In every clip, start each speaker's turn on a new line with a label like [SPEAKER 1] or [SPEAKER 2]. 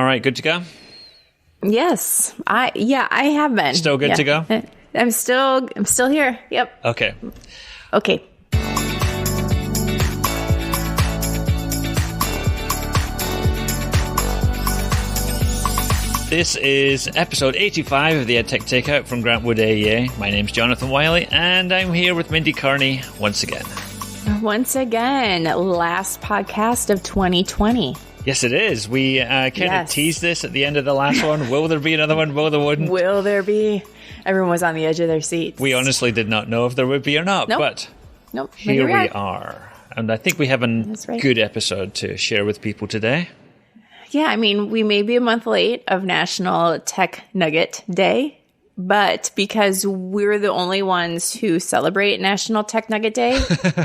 [SPEAKER 1] All right, good to go?
[SPEAKER 2] Yes. I have been.
[SPEAKER 1] Still good to go?
[SPEAKER 2] I'm still here. Yep.
[SPEAKER 1] Okay.
[SPEAKER 2] Okay.
[SPEAKER 1] This is episode 85 of the EdTech Takeout from Grantwood AEA. My name's Jonathan Wiley, and I'm here with Mindy Carney once again.
[SPEAKER 2] Last podcast of 2020.
[SPEAKER 1] Yes, it is. We kind of teased this at the end of the last one. Will there be another one? Will there wouldn't?
[SPEAKER 2] Will there be? Everyone was on the edge of their seats.
[SPEAKER 1] We honestly did not know if there would be or not, but here we are. And I think we have a good episode to share with people today.
[SPEAKER 2] Yeah, I mean, we may be a month late of National Tech Nugget Day, but because we're the only ones who celebrate National Tech Nugget Day,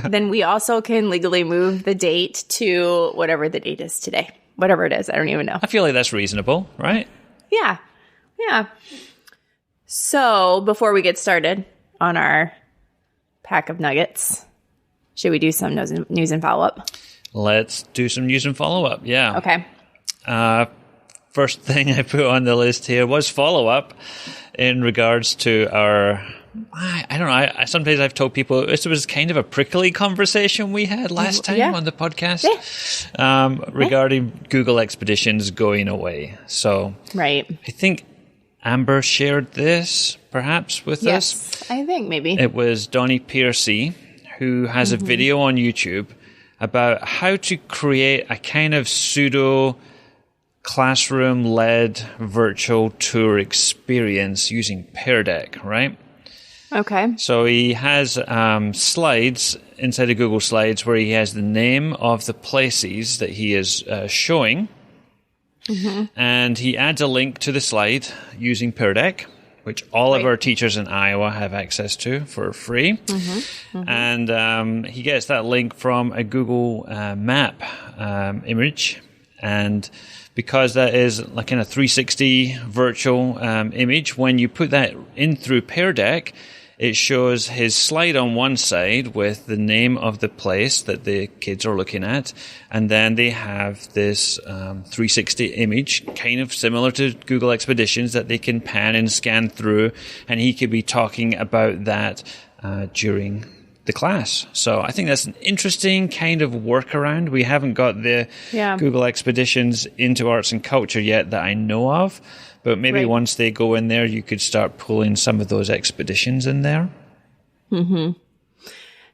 [SPEAKER 2] then we also can legally move the date to whatever the date is today. Whatever it is, I don't even know.
[SPEAKER 1] I feel like that's reasonable, right?
[SPEAKER 2] Yeah. So, before we get started on our pack of nuggets, should we do some news and follow-up?
[SPEAKER 1] Let's do some news and follow-up, yeah.
[SPEAKER 2] Okay.
[SPEAKER 1] First thing I put on the list here was follow-up in regards to our... I don't know. Sometimes I've told people this was kind of a prickly conversation we had last time on the podcast regarding Google Expeditions going away. So I think Amber shared this perhaps with us.
[SPEAKER 2] Yes, I think maybe.
[SPEAKER 1] It was Donnie Piercy who has a video on YouTube about how to create a kind of pseudo classroom-led virtual tour experience using Pear Deck, right?
[SPEAKER 2] Okay.
[SPEAKER 1] So he has slides inside of Google Slides where he has the name of the places that he is showing, and he adds a link to the slide using Pear Deck, which all of our teachers in Iowa have access to for free. And he gets that link from a Google map image, and because that is like in a 360 virtual image, when you put that in through Pear Deck, it shows his slide on one side with the name of the place that the kids are looking at, and then they have this 360 image, kind of similar to Google Expeditions, that they can pan and scan through, and he could be talking about that during the class. So I think that's an interesting kind of workaround. We haven't got the Google Expeditions into arts and culture yet that I know of, but maybe once they go in there, you could start pulling some of those expeditions in there.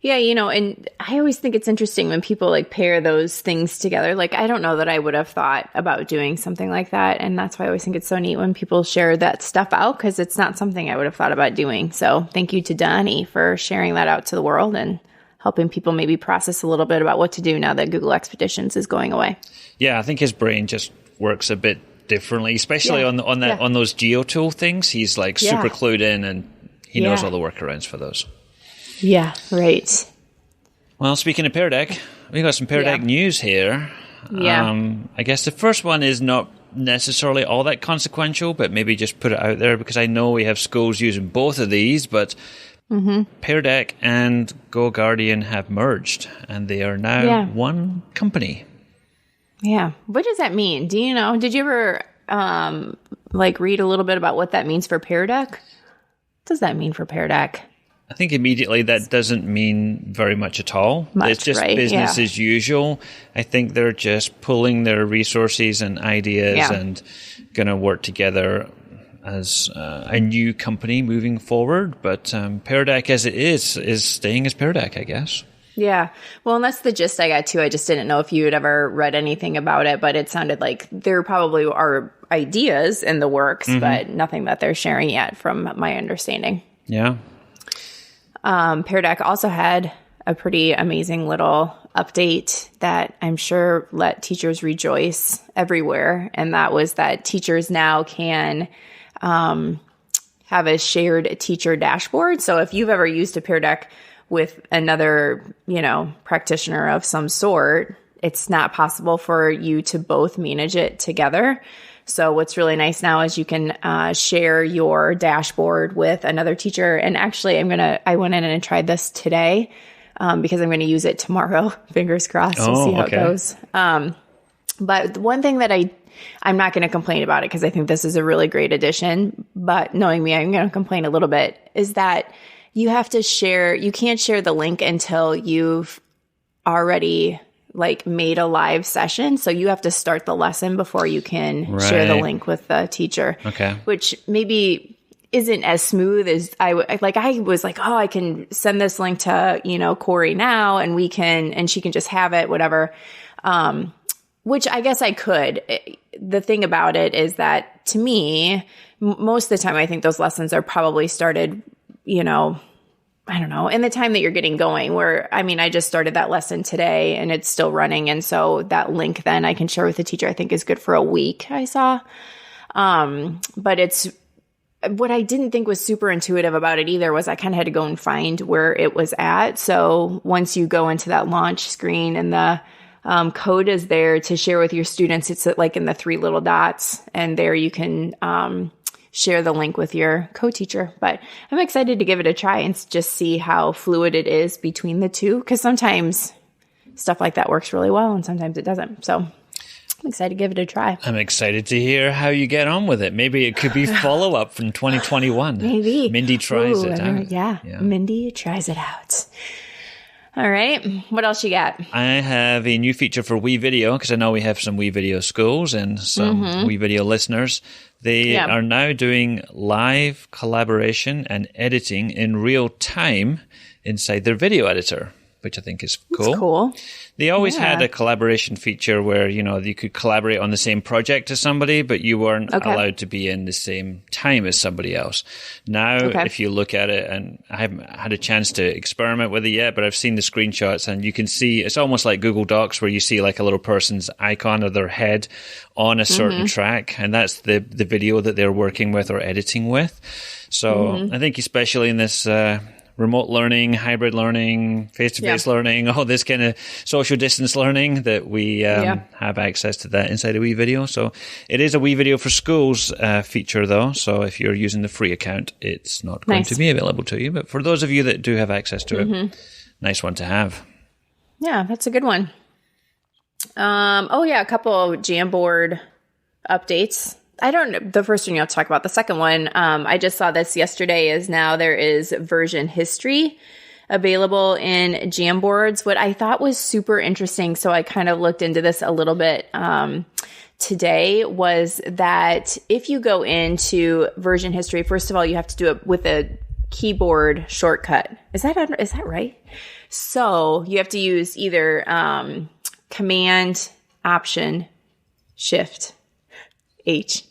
[SPEAKER 2] Yeah, and I always think it's interesting when people like pair those things together. Like, I don't know that I would have thought about doing something like that. And that's why I always think it's so neat when people share that stuff out, because it's not something I would have thought about doing. So thank you to Donnie for sharing that out to the world and helping people maybe process a little bit about what to do now that Google Expeditions is going away.
[SPEAKER 1] Yeah, I think his brain just works a bit differently, especially on those GeoTool things. He's like super clued in, and he knows all the workarounds for those.
[SPEAKER 2] Yeah, right.
[SPEAKER 1] Well, speaking of Pear Deck, we got some Pear Deck news here.
[SPEAKER 2] Yeah.
[SPEAKER 1] I guess the first one is not necessarily all that consequential, but maybe just put it out there because I know we have schools using both of these, but Pear Deck and GoGuardian have merged, and they are now one company.
[SPEAKER 2] Yeah. What does that mean? Do you know? Did you ever read a little bit about what that means for Pear Deck? What does that mean for Pear Deck?
[SPEAKER 1] I think immediately that doesn't mean very much at all. It's just business as usual. I think they're just pulling their resources and ideas and going to work together as a new company moving forward. But Pear Deck as it is staying as Pear Deck, I guess.
[SPEAKER 2] Yeah. Well, and that's the gist I got too. I just didn't know if you had ever read anything about it, but it sounded like there probably are ideas in the works, but nothing that they're sharing yet from my understanding.
[SPEAKER 1] Yeah.
[SPEAKER 2] Pear Deck also had a pretty amazing little update that I'm sure let teachers rejoice everywhere. And that was that teachers now can have a shared teacher dashboard. So if you've ever used a Pear Deck with another, practitioner of some sort, it's not possible for you to both manage it together. So what's really nice now is you can share your dashboard with another teacher. And actually, I went in and tried this today because I'm going to use it tomorrow. Fingers crossed. We'll see how it goes. But one thing that I'm not going to complain about it because I think this is a really great addition. But knowing me, I'm going to complain a little bit, is that you have to share, you can't share the link until you've already like made a live session. So you have to start the lesson before you can share the link with the teacher.
[SPEAKER 1] Okay.
[SPEAKER 2] Which maybe isn't as smooth as I was like, oh, I can send this link to, Corey now and she can just have it, whatever. Which I guess I could. The thing about it is that to me, most of the time, I think those lessons are probably started, I don't know, in the time that you're getting going where, I just started that lesson today and it's still running. And so that link then I can share with the teacher, I think is good for a week, I saw. But it's, what I didn't think was super intuitive about it either was I kind of had to go and find where it was at. So once you go into that launch screen and the code is there to share with your students, it's like in the 3 little dots, and there you can share the link with your co-teacher. But I'm excited to give it a try and just see how fluid it is between the two, because sometimes stuff like that works really well and sometimes it doesn't. So I'm excited to give it a try.
[SPEAKER 1] I'm excited to hear how you get on with it. Maybe it could be follow-up from 2021.
[SPEAKER 2] Maybe.
[SPEAKER 1] Mindy tries it out.
[SPEAKER 2] Yeah, Mindy tries it out. All right. What else you got?
[SPEAKER 1] I have a new feature for WeVideo, because I know we have some WeVideo schools and some WeVideo listeners. They are now doing live collaboration and editing in real time inside their video editor, which I think is cool.
[SPEAKER 2] That's cool.
[SPEAKER 1] They always had a collaboration feature where, you could collaborate on the same project as somebody, but you weren't allowed to be in the same time as somebody else. Now, if you look at it, and I haven't had a chance to experiment with it yet, but I've seen the screenshots and you can see it's almost like Google Docs where you see like a little person's icon of their head on a certain track. And that's the video that they're working with or editing with. So I think especially in this remote learning, hybrid learning, face-to-face learning, all this kind of social distance learning, that we have access to that inside of WeVideo. So it is a WeVideo for Schools feature, though. So if you're using the free account, it's not going to be available to you. But for those of you that do have access to it, nice one to have.
[SPEAKER 2] Yeah, that's a good one. A couple of Jamboard updates. I don't know. The first one you'll talk about. The second one, I just saw this yesterday, is now there is version history available in Jamboards. What I thought was super interesting, so I kind of looked into this a little bit today, was that if you go into version history, first of all, you have to do it with a keyboard shortcut. Is that right? So you have to use either Command, Option, Shift, H.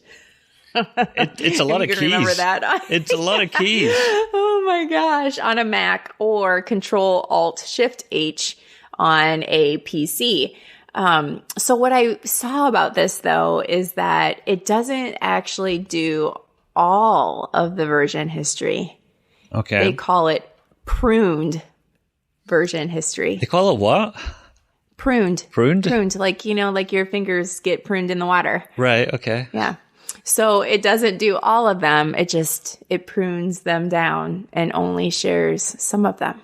[SPEAKER 1] It's a lot of keys.
[SPEAKER 2] Remember that?
[SPEAKER 1] It's a lot of keys.
[SPEAKER 2] Oh my gosh. On a Mac, or Control Alt Shift H on a PC. So what I saw about this, though, is that it doesn't actually do all of the version history.
[SPEAKER 1] Okay.
[SPEAKER 2] They call it pruned version history.
[SPEAKER 1] They call it what?
[SPEAKER 2] Pruned.
[SPEAKER 1] Pruned?
[SPEAKER 2] Pruned. Like, like your fingers get pruned in the water.
[SPEAKER 1] Right. Okay.
[SPEAKER 2] Yeah. So it doesn't do all of them. It prunes them down and only shares some of them.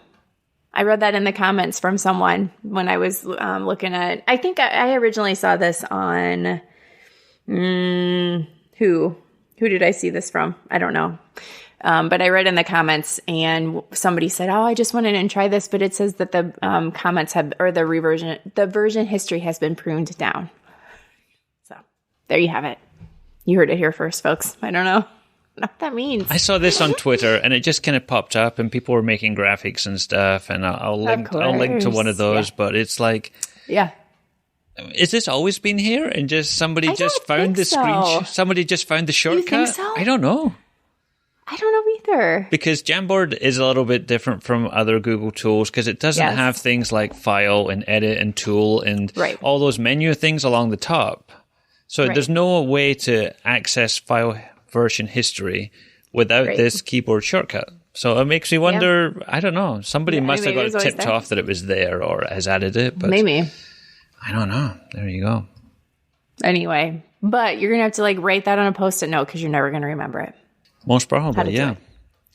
[SPEAKER 2] I read that in the comments from someone when I was looking at, I think I originally saw this on, who did I see this from? I don't know. But I read in the comments and somebody said, oh, I just went in and tried this, but it says that the comments have, or the version history has been pruned down. So there you have it. You heard it here first, folks. I don't know what that means.
[SPEAKER 1] I saw this on Twitter and it just kind of popped up and people were making graphics and stuff, and I'll link to one of those, but it's like, is this always been here and just somebody just found the screen? Somebody just found the shortcut?
[SPEAKER 2] You think so?
[SPEAKER 1] I don't know.
[SPEAKER 2] I don't know either.
[SPEAKER 1] Because Jamboard is a little bit different from other Google tools because it doesn't have things like file and edit and tool and all those menu things along the top. So there's no way to access file version history without this keyboard shortcut. So it makes me wonder, I don't know, somebody must have got tipped off that it was there or has added it. But
[SPEAKER 2] maybe.
[SPEAKER 1] I don't know. There you go.
[SPEAKER 2] Anyway, but you're going to have to write that on a Post-it note because you're never going to remember it.
[SPEAKER 1] Most probably, yeah.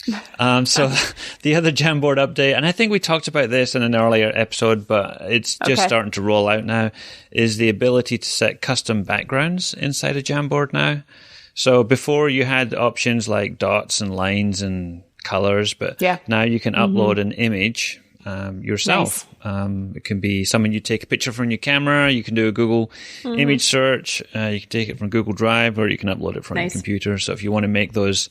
[SPEAKER 1] So the other Jamboard update, and I think we talked about this in an earlier episode, but it's just starting to roll out now, is the ability to set custom backgrounds inside a Jamboard now. So before you had options like dots and lines and colors, but now you can upload an image yourself. Nice. It can be something you take a picture from your camera. You can do a Google image search. You can take it from Google Drive, or you can upload it from your computer. So if you want to make those,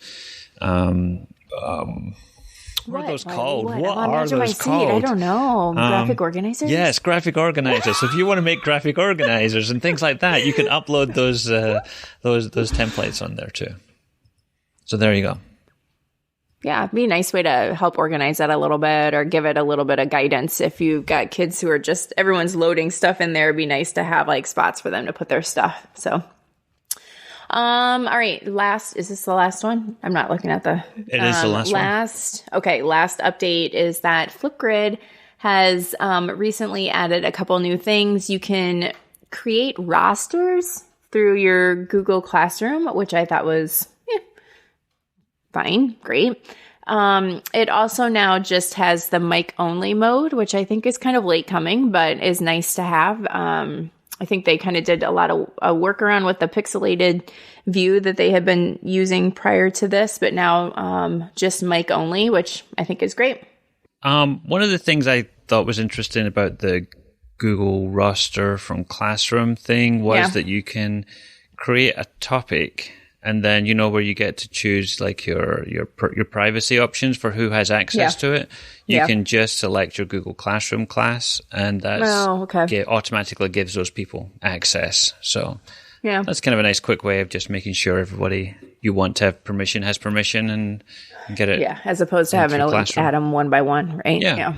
[SPEAKER 1] what are those called? What are those called?
[SPEAKER 2] I don't know. Graphic organizers?
[SPEAKER 1] Yes, graphic organizers. So if you want to make graphic organizers and things like that, you can upload those templates on there too. So there you go.
[SPEAKER 2] Yeah, it'd be a nice way to help organize that a little bit or give it a little bit of guidance. If you've got kids who are just, everyone's loading stuff in there, it'd be nice to have like spots for them to put their stuff. So, all right, is this the last one? I'm not looking at the...
[SPEAKER 1] It is the last one.
[SPEAKER 2] Okay, last update is that Flipgrid has recently added a couple new things. You can create rosters through your Google Classroom, which I thought was... fine. Great. It also now just has the mic only mode, which I think is kind of late coming, but is nice to have. I think they kind of did a lot of workaround with the pixelated view that they had been using prior to this, but now just mic only, which I think is great.
[SPEAKER 1] One of the things I thought was interesting about the Google roster from Classroom thing was that you can create a topic. And then, where you get to choose like your privacy options for who has access to it. You can just select your Google Classroom class, and that automatically gives those people access. So that's kind of a nice quick way of just making sure everybody you want to have permission has permission and get it.
[SPEAKER 2] Yeah, as opposed to having to add them one by one, right? Yeah.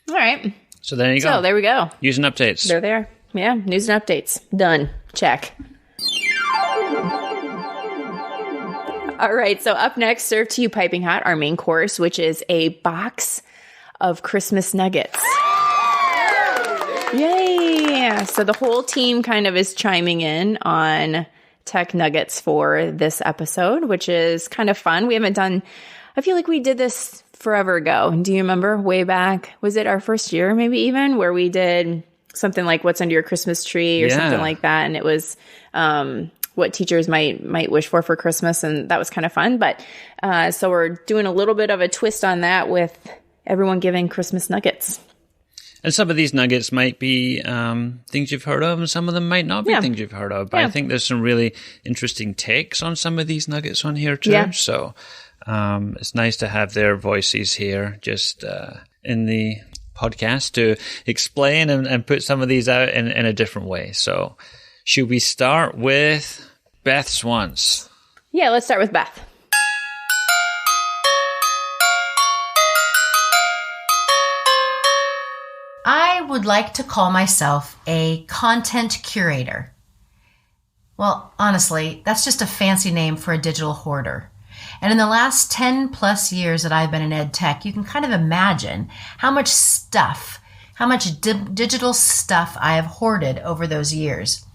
[SPEAKER 2] All right.
[SPEAKER 1] So there you go.
[SPEAKER 2] So there we go.
[SPEAKER 1] News and updates.
[SPEAKER 2] They're there. Yeah, news and updates. Done. Check. All right, so up next, served to you piping hot, our main course, which is a box of Christmas nuggets. Yay! So the whole team kind of is chiming in on tech nuggets for this episode, which is kind of fun. We haven't done, I feel like we did this forever ago. Do you remember way back? Was it our first year maybe even, where we did something like what's under your Christmas tree or something like that, and it was... what teachers might wish for Christmas, and that was kind of fun. But so we're doing a little bit of a twist on that with everyone giving Christmas nuggets.
[SPEAKER 1] And some of these nuggets might be things you've heard of, and some of them might not be things you've heard of. But I think there's some really interesting takes on some of these nuggets on here too. Yeah. So it's nice to have their voices here just in the podcast to explain and put some of these out in a different way. So should we start with Beth's ones?
[SPEAKER 2] Yeah, let's start with Beth.
[SPEAKER 3] I would like to call myself a content curator. Well, honestly, that's just a fancy name for a digital hoarder. And in the last 10 plus years that I've been in ed tech, you can kind of imagine how much digital stuff I have hoarded over those years.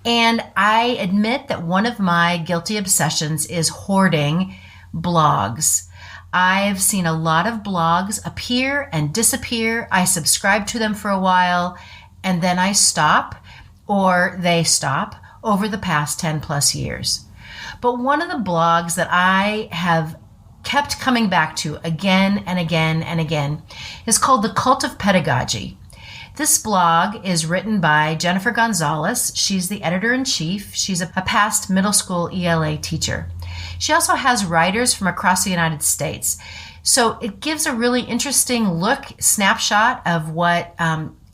[SPEAKER 3] And I admit that one of my guilty obsessions is hoarding blogs. I've seen a lot of blogs appear and disappear. I subscribe to them for a while, and then I stop, or they stop, over the past 10 plus years. But one of the blogs that I have kept coming back to again and again and again is called the Cult of Pedagogy. This blog is written by Jennifer Gonzalez. She's the editor-in-chief. She's a past middle school ELA teacher. She also has writers from across the United States. So it gives a really interesting snapshot of what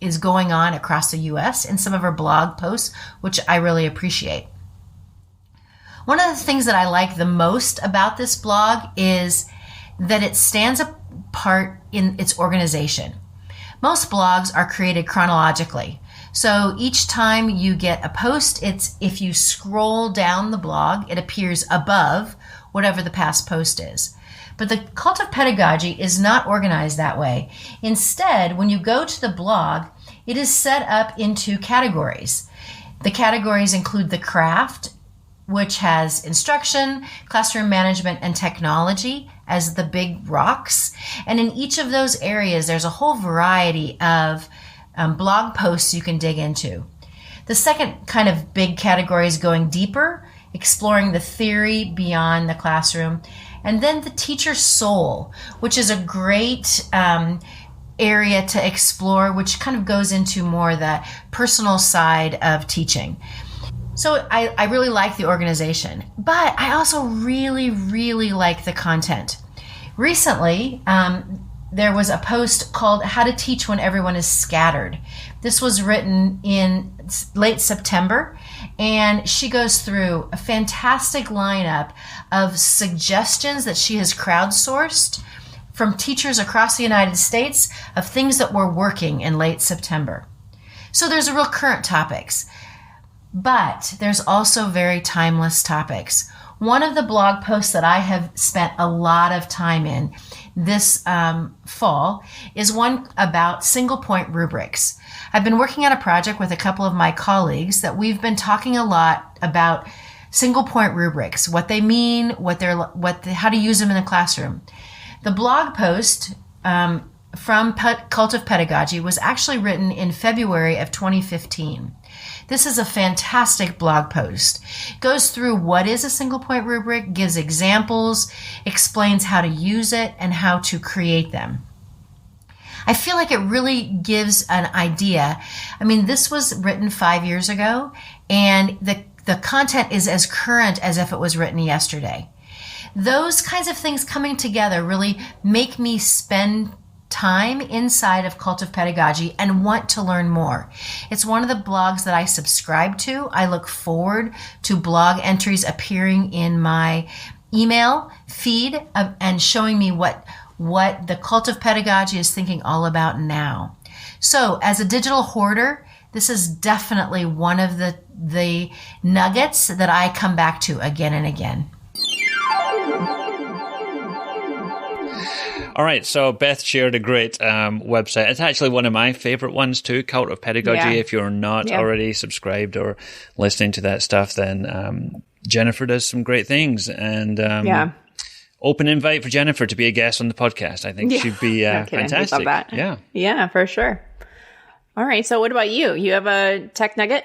[SPEAKER 3] is going on across the U.S. in some of her blog posts, which I really appreciate. One of the things that I like the most about this blog is that it stands apart in its organization. Most blogs are created chronologically. So each time you get a post, if you scroll down the blog, it appears above whatever the past post is. But the Cult of Pedagogy is not organized that way. Instead, when you go to the blog, it is set up into categories. The categories include the craft, which has instruction, classroom management, and technology as the big rocks. And in each of those areas, there's a whole variety of blog posts you can dig into. The second kind of big category is going deeper, exploring the theory beyond the classroom. And then the teacher soul, which is a great area to explore, which kind of goes into more the personal side of teaching. So I really like the organization, but I also really, really like the content. Recently, there was a post called How to Teach When Everyone is Scattered. This was written in late September, and she goes through a fantastic lineup of suggestions that she has crowdsourced from teachers across the United States of things that were working in late September. So there's real current topics, but there's also very timeless topics. One of the blog posts that I have spent a lot of time in this fall is one about single point rubrics. I've been working on a project with a couple of my colleagues that we've been talking a lot about single point rubrics, what they mean, how to use them in the classroom. The blog post from Cult of Pedagogy was actually written in February of 2015. This is a fantastic blog post. It goes through what is a single point rubric, gives examples, explains how to use it and how to create them. I feel like it really gives an idea. I mean, this was written 5 years ago, and the content is as current as if it was written yesterday. Those kinds of things coming together really make me spend time inside of Cult of Pedagogy and want to learn more. It's one of the blogs that I subscribe to. I look forward to blog entries appearing in my email feed and showing me what the Cult of Pedagogy is thinking all about now. So as a digital hoarder, this is definitely one of the nuggets that I come back to again and again.
[SPEAKER 1] All right, so Beth shared a great website. It's actually one of my favorite ones too, Cult of Pedagogy. Yeah. If you're not already subscribed or listening to that stuff, then Jennifer does some great things. And open invite for Jennifer to be a guest on the podcast. I think she'd be fantastic.
[SPEAKER 2] Love that. Yeah, for sure. All right, so what about you? You have a tech nugget?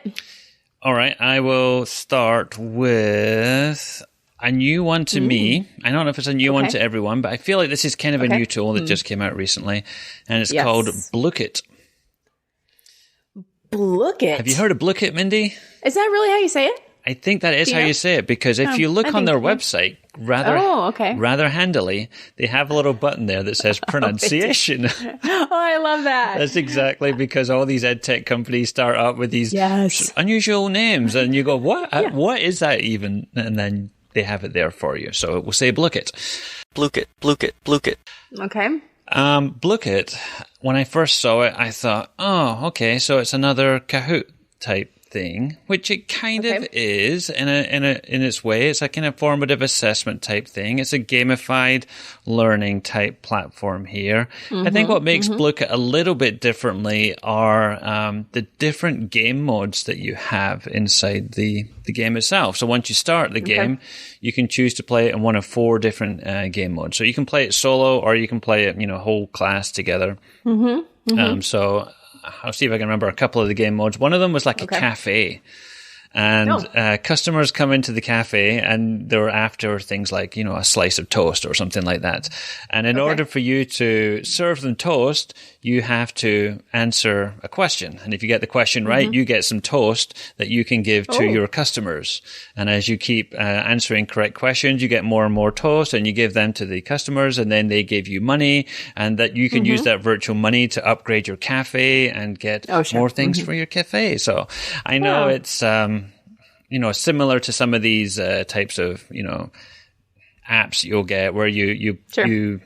[SPEAKER 1] All right, I will start with a new one to me. I don't know if it's a new one to everyone, but I feel like this is kind of a new tool that just came out recently, and it's called Blookit.
[SPEAKER 2] Blookit?
[SPEAKER 1] Have you heard of Blookit, Mindy?
[SPEAKER 2] Is that really how you say it?
[SPEAKER 1] I think that is how you say it, because if you look on their website, rather handily, they have a little button there that says pronunciation.
[SPEAKER 2] I love that.
[SPEAKER 1] That's exactly because all these ed tech companies start up with these unusual names, and you go, what? What is that even? And then they have it there for you. So we'll say Blookit. Blookit, Blookit, Blookit.
[SPEAKER 2] Okay.
[SPEAKER 1] Blookit, when I first saw it, I thought, oh, okay, so it's another Kahoot type thing, which it kind of is in its way. It's a kind of formative assessment type thing. It's a gamified learning type platform here. I think what makes Blookit a little bit differently are the different game modes that you have inside the game itself. So once you start the game, you can choose to play it in one of 4 different game modes. So you can play it solo, or you can play it, whole class together. So I'll see if I can remember a couple of the game modes. One of them was like a cafe. And customers come into the cafe and they're after things like, a slice of toast or something like that. And in order for you to serve them toast, you have to answer a question. And if you get the question right, you get some toast that you can give to your customers. And as you keep answering correct questions, you get more and more toast, and you give them to the customers, and then they give you money, and that you can use that virtual money to upgrade your cafe and get more things for your cafe. So I know it's similar to some of these types of, apps you'll get where you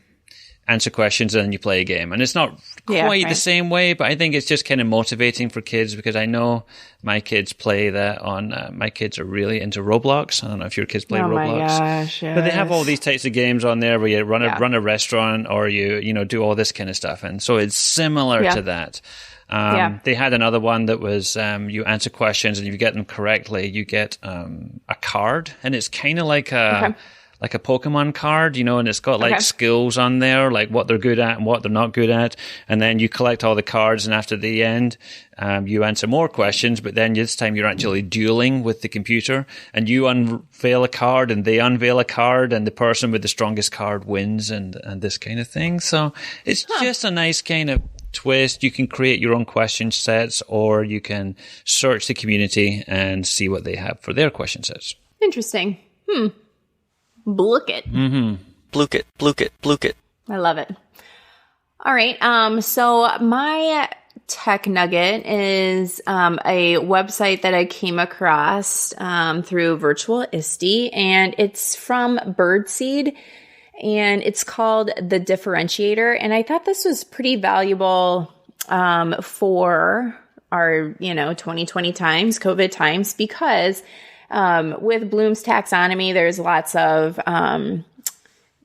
[SPEAKER 1] answer questions and then you play a game. And it's not quite the same way, but I think it's just kind of motivating for kids, because I know my kids play that on, my kids are really into Roblox. I don't know if your kids play Roblox.
[SPEAKER 2] My gosh, yes.
[SPEAKER 1] But they have all these types of games on there where you run a restaurant, or you do all this kind of stuff. And so it's similar to that. They had another one that was you answer questions, and if you get them correctly, you get a card, and it's kind of like a Pokemon card, and it's got like skills on there, like what they're good at and what they're not good at. And then you collect all the cards, and after the end, you answer more questions, but then this time you're actually dueling with the computer, and you unveil a card and they unveil a card, and the person with the strongest card wins, and this kind of thing. So it's just a nice kind of twist. You can create your own question sets, or you can search the community and see what they have for their question sets.
[SPEAKER 2] Interesting. Blook it.
[SPEAKER 4] Blook it.
[SPEAKER 2] I love it. All right. So my tech nugget is a website that I came across through Virtual ISTE, and it's from Birdseed, and it's called The Differentiator. And I thought this was pretty valuable for our 2020 times, COVID times, because with Bloom's taxonomy, there's lots of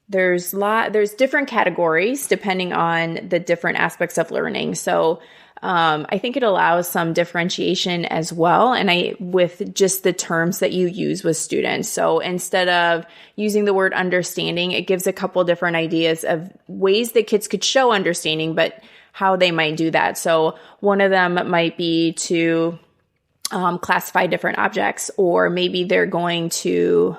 [SPEAKER 2] there's different categories depending on the different aspects of learning. So I think it allows some differentiation as well, and with just the terms that you use with students. So instead of using the word understanding, it gives a couple different ideas of ways that kids could show understanding, but how they might do that. So one of them might be to classify different objects, or maybe they're going to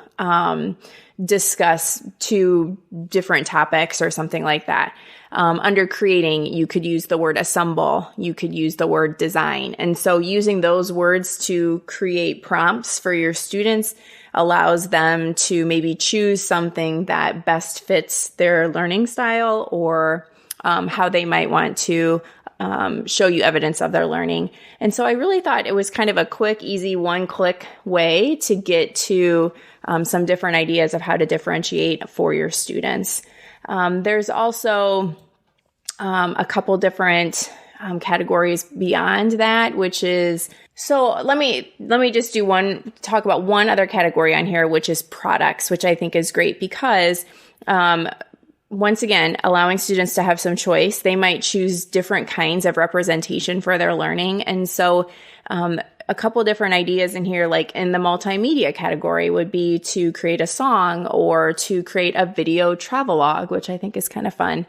[SPEAKER 2] discuss two different topics or something like that. Under creating, you could use the word assemble, you could use the word design. And so using those words to create prompts for your students allows them to maybe choose something that best fits their learning style, or how they might want to show you evidence of their learning. And so I really thought it was kind of a quick, easy, one-click way to get to some different ideas of how to differentiate for your students. There's also a couple different categories beyond that, which is, so let me just talk about one other category on here, which is products, which I think is great because once again, allowing students to have some choice. They might choose different kinds of representation for their learning. And so a couple different ideas in here, like in the multimedia category, would be to create a song or to create a video travelogue, which I think is kind of fun.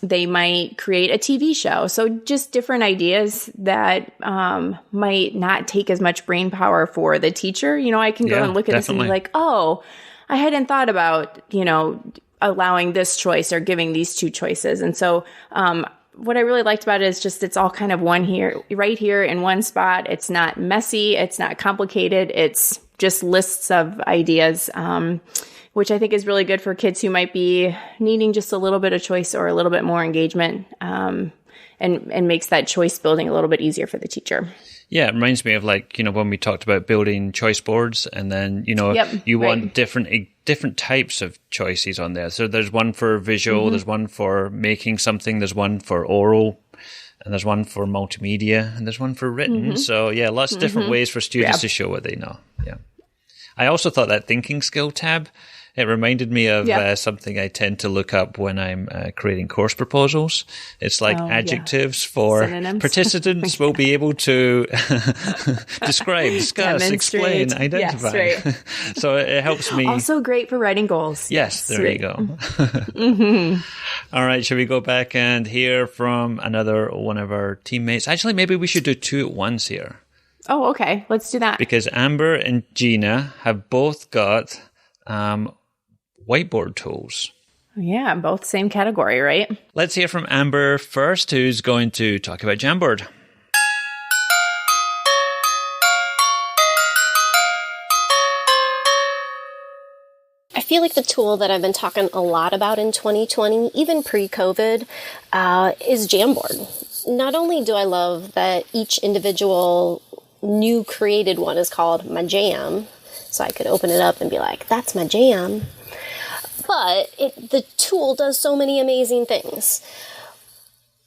[SPEAKER 2] They might create a TV show. So just different ideas that might not take as much brain power for the teacher. I can go and look at this and be like, oh, I hadn't thought about, allowing this choice or giving these two choices. And so what I really liked about it is just it's all kind of right here in one spot. It's not messy. It's not complicated. It's just lists of ideas, which I think is really good for kids who might be needing just a little bit of choice or a little bit more engagement, and makes that choice building a little bit easier for the teacher.
[SPEAKER 1] Yeah, it reminds me of when we talked about building choice boards, and then, you want different types of choices on there. So there's one for visual, there's one for making something, there's one for oral, and there's one for multimedia, and there's one for written. So yeah, lots of different ways for students to show what they know. Yeah. I also thought that thinking skill tab, it reminded me of something I tend to look up when I'm creating course proposals. It's like adjectives for synonyms. Participants will be able to describe, discuss, explain, identify. Yes, right. So it helps me.
[SPEAKER 2] Also great for writing goals.
[SPEAKER 1] Yes, there you go. All right, shall we go back and hear from another one of our teammates? Actually, maybe we should do two at once here.
[SPEAKER 2] Oh, okay. Let's do that.
[SPEAKER 1] Because Amber and Gina have both got whiteboard tools.
[SPEAKER 2] Yeah, both same category, right?
[SPEAKER 1] Let's hear from Amber first, who's going to talk about Jamboard.
[SPEAKER 5] I feel like the tool that I've been talking a lot about in 2020, even pre-COVID, is Jamboard. Not only do I love that each individual new created one is called my jam, so I could open it up and be like, that's my jam. But the tool does so many amazing things.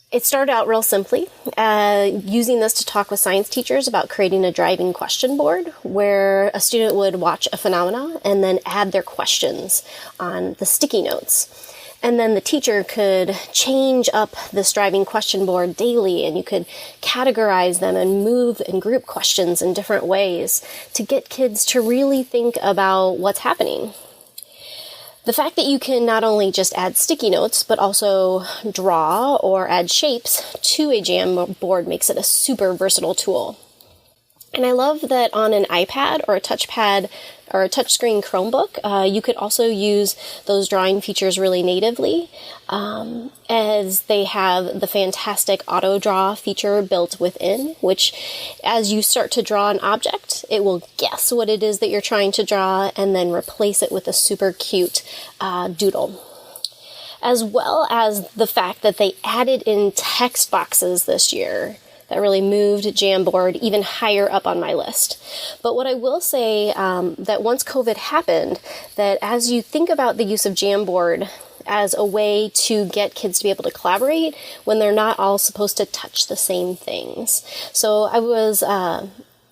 [SPEAKER 5] It started out real simply, using this to talk with science teachers about creating a driving question board where a student would watch a phenomena and then add their questions on the sticky notes. And then the teacher could change up this driving question board daily, and you could categorize them and move and group questions in different ways to get kids to really think about what's happening. The fact that you can not only just add sticky notes, but also draw or add shapes to a Jamboard makes it a super versatile tool. And I love that on an iPad or a touchpad or a touchscreen Chromebook, you could also use those drawing features really natively, as they have the fantastic auto draw feature built within, which as you start to draw an object, it will guess what it is that you're trying to draw and then replace it with a super cute doodle. As well as the fact that they added in text boxes this year. That really moved Jamboard even higher up on my list. But what I will say, that once COVID happened, that as you think about the use of Jamboard as a way to get kids to be able to collaborate when they're not all supposed to touch the same things. So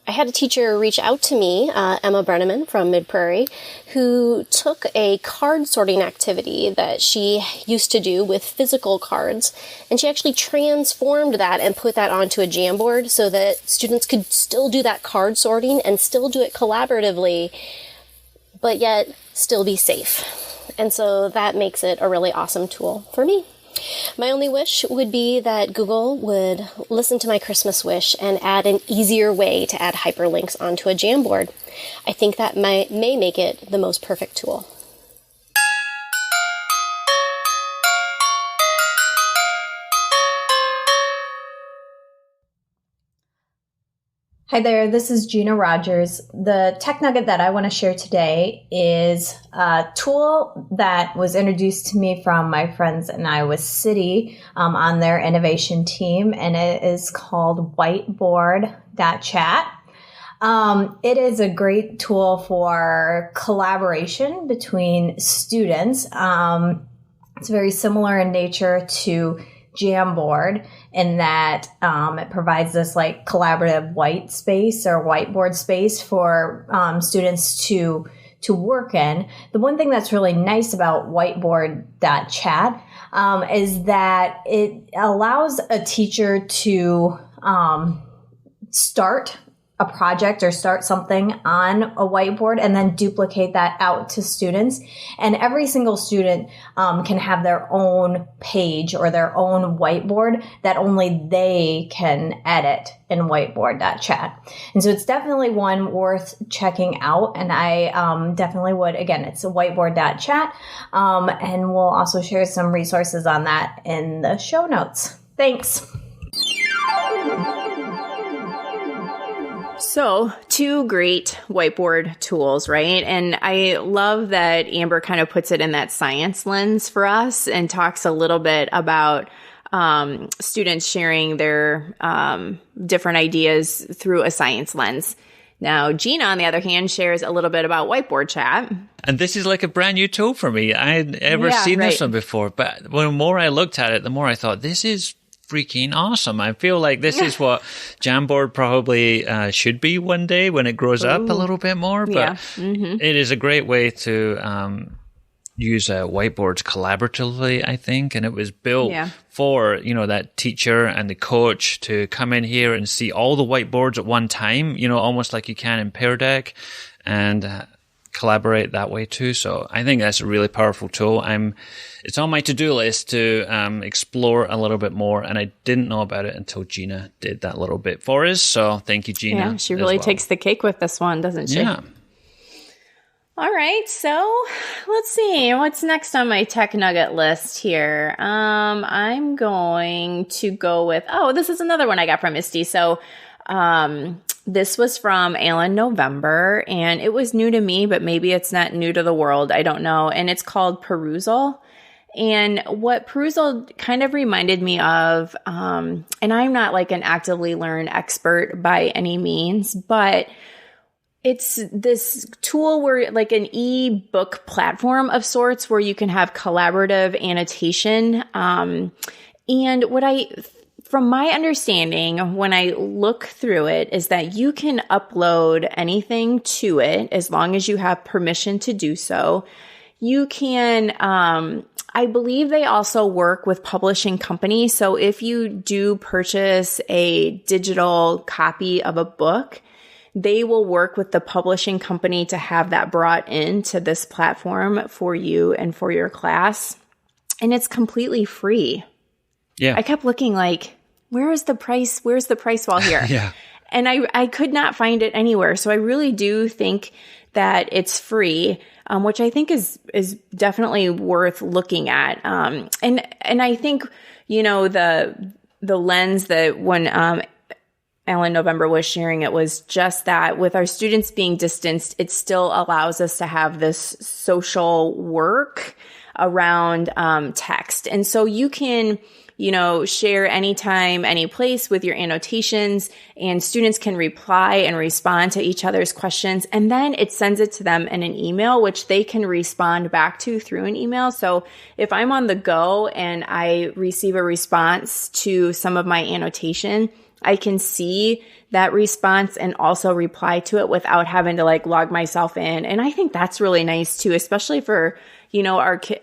[SPEAKER 5] I had a teacher reach out to me, Emma Brenneman from Mid-Prairie, who took a card sorting activity that she used to do with physical cards, and she actually transformed that and put that onto a Jamboard so that students could still do that card sorting and still do it collaboratively, but yet still be safe. And so that makes it a really awesome tool for me. My only wish would be that Google would listen to my Christmas wish and add an easier way to add hyperlinks onto a Jamboard. I think that may make it the most perfect tool.
[SPEAKER 2] Hi there, this is Gina Rogers. The tech nugget that I want to share today is a tool that was introduced to me from my friends in Iowa City on their innovation team, and it is called Whiteboard Chat. It is a great tool for collaboration between students. It's very similar in nature to Jamboard in that it provides this like collaborative white space or whiteboard space for students to work in. The one thing that's really nice about Whiteboard.chat is that it allows a teacher to start a project or start something on a whiteboard and then duplicate that out to students. And every single student can have their own page or their own whiteboard that only they can edit in Whiteboard.chat. And so it's definitely one worth checking out. And I definitely would. Again, it's a Whiteboard.chat. And we'll also share some resources on that in the show notes. Thanks. So, two great whiteboard tools, right? And I love that Amber kind of puts it in that science lens for us and talks a little bit about students sharing their different ideas through a science lens. Now, Gina, on the other hand, shares a little bit about Whiteboard Chat.
[SPEAKER 1] And this is like a brand new tool for me. I had ever seen this one before, but the more I looked at it, the more I thought, this is freaking awesome. I feel like this is what Jamboard probably should be one day when it grows up a little bit more. But it is a great way to use whiteboards collaboratively, I think. And it was built for, that teacher and the coach to come in here and see all the whiteboards at one time, almost like you can in Pear Deck, and collaborate that way too. So I think that's a really powerful tool. It's on my to-do list to explore a little bit more, and I didn't know about it until Gina did that little bit for us. So thank you, Gina.
[SPEAKER 2] Yeah, she really takes the cake with this one, doesn't she?
[SPEAKER 1] Yeah.
[SPEAKER 2] All right, so let's see what's next on my tech nugget list here. I'm going to go with this is another one I got from Misty. So this was from Alan November, and it was new to me, but maybe it's not new to the world. I don't know. And it's called Perusal. And what Perusal kind of reminded me of, and I'm not like an actively learn expert by any means, but it's this tool where like an e-book platform of sorts where you can have collaborative annotation. And from my understanding, when I look through it, is that you can upload anything to it as long as you have permission to do so. you can, I believe they also work with publishing companies. So if you do purchase a digital copy of a book, they will work with the publishing company to have that brought into this platform for you and for your class. And it's completely free.
[SPEAKER 1] Yeah.
[SPEAKER 2] I kept looking like, where's the price wall here?
[SPEAKER 1] Yeah.
[SPEAKER 2] And I could not find it anywhere. So I really do think that it's free, which I think is definitely worth looking at. And I think, the lens that when Alan November was sharing, it was just that with our students being distanced, it still allows us to have this social work around text. And so you can, share anytime, any place with your annotations, and students can reply and respond to each other's questions. And then it sends it to them in an email, which they can respond back to through an email. So if I'm on the go and I receive a response to some of my annotation, I can see that response and also reply to it without having to log myself in. And I think that's really nice too, especially for,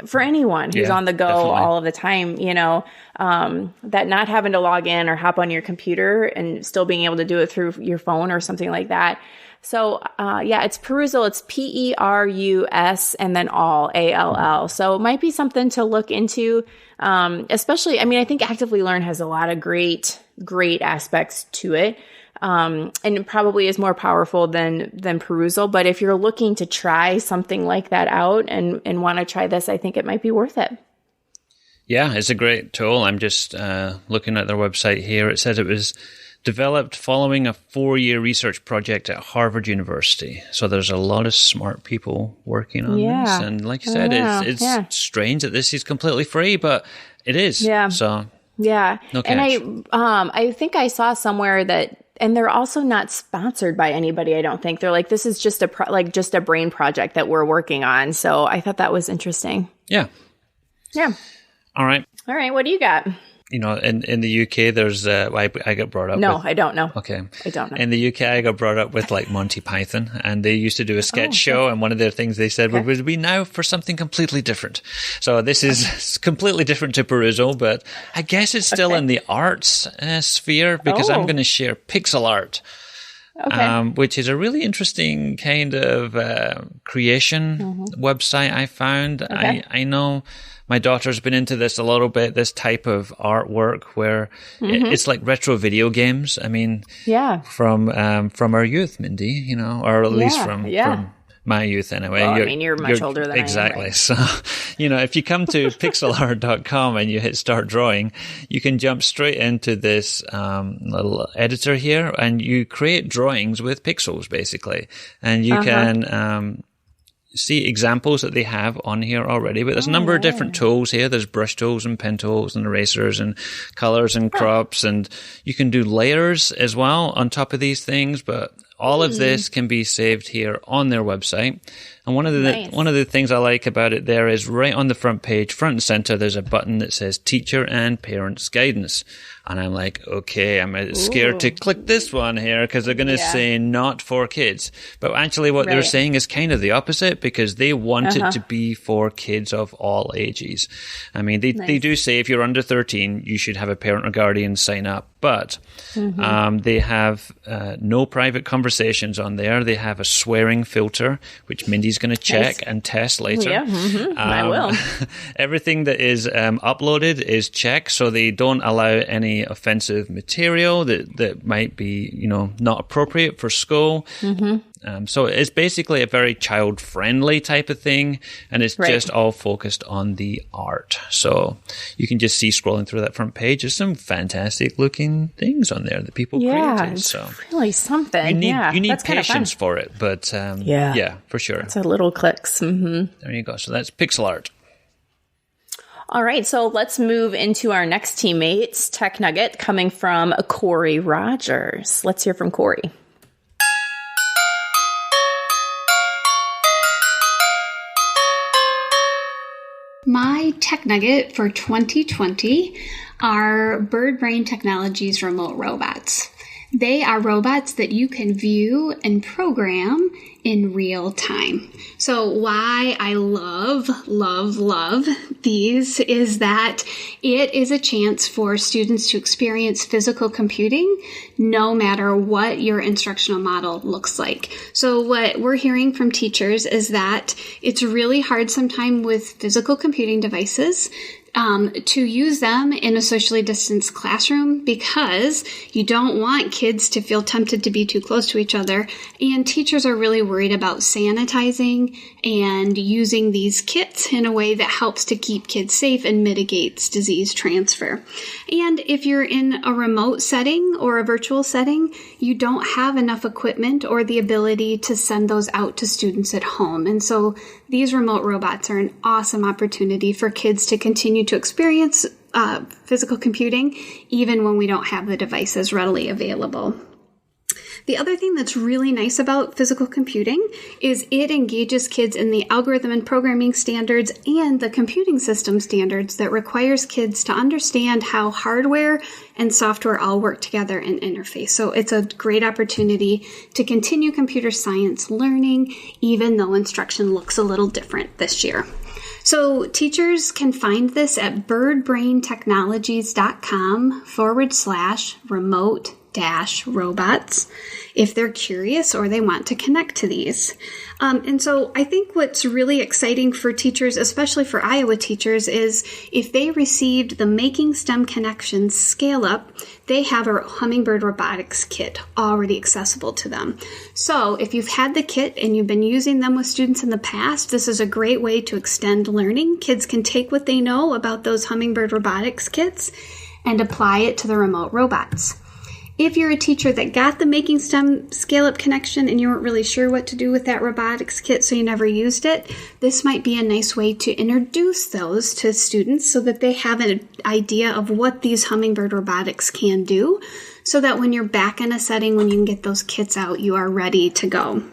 [SPEAKER 2] for anyone who's on the go
[SPEAKER 1] definitely.
[SPEAKER 2] all of the time, that not having to log in or hop on your computer and still being able to do it through your phone or something like that. So, it's Perusall. It's Perus and then all. So it might be something to look into. Especially, I think Actively Learn has a lot of great aspects to it. And it probably is more powerful than Perusall. But if you're looking to try something like that out and want to try this, I think it might be worth it.
[SPEAKER 1] Yeah, it's a great tool. I'm just looking at their website here. It says it was developed following a 4-year research project at Harvard University. So there's a lot of smart people working on this. And like you said, it's strange that this is completely free, but it is. Yeah. So
[SPEAKER 2] yeah.
[SPEAKER 1] No catch.
[SPEAKER 2] And I think I saw somewhere that, and they're also not sponsored by anybody, I don't think. They're like, this is just a brain project that we're working on. So I thought that was interesting.
[SPEAKER 1] Yeah.
[SPEAKER 2] Yeah.
[SPEAKER 1] All right.
[SPEAKER 2] What do you got?
[SPEAKER 1] In the UK, there's I got brought up.
[SPEAKER 2] No,
[SPEAKER 1] with,
[SPEAKER 2] I don't know.
[SPEAKER 1] Okay,
[SPEAKER 2] I don't know.
[SPEAKER 1] In the UK, I got brought up with Monty Python, and they used to do a sketch show, and one of their things they said would be now for something completely different. So this is completely different to Perusall, but I guess it's still in the arts sphere because I'm going to share pixel art. Okay. Which is a really interesting kind of creation website I found. Okay. I know my daughter's been into this a little bit, this type of artwork where it's like retro video games. From our youth, Mindy, or at least from my youth anyway.
[SPEAKER 2] Well, you're much older than I am.
[SPEAKER 1] Exactly. Right? So, if you come to pixelart.com and you hit start drawing, you can jump straight into this little editor here and you create drawings with pixels basically. And you can see examples that they have on here already, but there's a number of different tools here. There's brush tools and pen tools and erasers and colors and crops, and you can do layers as well on top of these things, but all of this can be saved here on their website. And one of the things I like about it there is right on the front page, front and center, there's a button that says Teacher and Parents Guidance. And I'm like, okay, I'm scared to click this one here because they're going to say not for kids. But actually what they're saying is kind of the opposite because they want it to be for kids of all ages. They do say if you're under 13, you should have a parent or guardian sign up. But they have no private conversations on there. They have a swearing filter, which Mindy's going to check and test later.
[SPEAKER 2] Yeah, I will.
[SPEAKER 1] Everything that is uploaded is checked, so they don't allow any offensive material that might be, not appropriate for school. So it's basically a very child-friendly type of thing, and it's just all focused on the art. So you can just see scrolling through that front page, there's some fantastic-looking things on there that people created.
[SPEAKER 2] It's
[SPEAKER 1] so
[SPEAKER 2] really something.
[SPEAKER 1] You need patience for it, but yeah, for sure.
[SPEAKER 2] It's a little clicks.
[SPEAKER 1] There you go. So that's pixel art.
[SPEAKER 2] All right, so let's move into our next teammates, Tech Nugget, coming from Corey Rogers. Let's hear from Corey.
[SPEAKER 6] My tech nugget for 2020 are Bird Brain Technologies remote robots. They are robots that you can view and program in real time. So why I love these is that it is a chance for students to experience physical computing no matter what your instructional model looks like. So what we're hearing from teachers is that it's really hard sometimes with physical computing devices to use them in a socially distanced classroom because you don't want kids to feel tempted to be too close to each other. And teachers are really worried about sanitizing and using these kits in a way that helps to keep kids safe and mitigates disease transfer. And if you're in a remote setting or a virtual setting, you don't have enough equipment or the ability to send those out to students at home. And so these remote robots are an awesome opportunity for kids to continue to experience physical computing, even when we don't have the devices readily available. The other thing that's really nice about physical computing is it engages kids in the algorithm and programming standards and the computing system standards that requires kids to understand how hardware and software all work together and interface. So it's a great opportunity to continue computer science learning, even though instruction looks a little different this year. So teachers can find this at birdbraintechnologies.com/remote-robots if they're curious or they want to connect to these. And so I think what's really exciting for teachers, especially for Iowa teachers, is if they received the Making STEM Connections Scale Up, they have a Hummingbird Robotics kit already accessible to them. So if you've had the kit and you've been using them with students in the past, this is a great way to extend learning. Kids can take what they know about those Hummingbird Robotics kits and apply it to the remote robots. If you're a teacher that got the Making STEM Scale-Up connection and you weren't really sure what to do with that robotics kit, so you never used it, this might be a nice way to introduce those to students so that they have an idea of what these Hummingbird robotics can do, so that when you're back in a setting, when you can get those kits out, you are ready to go.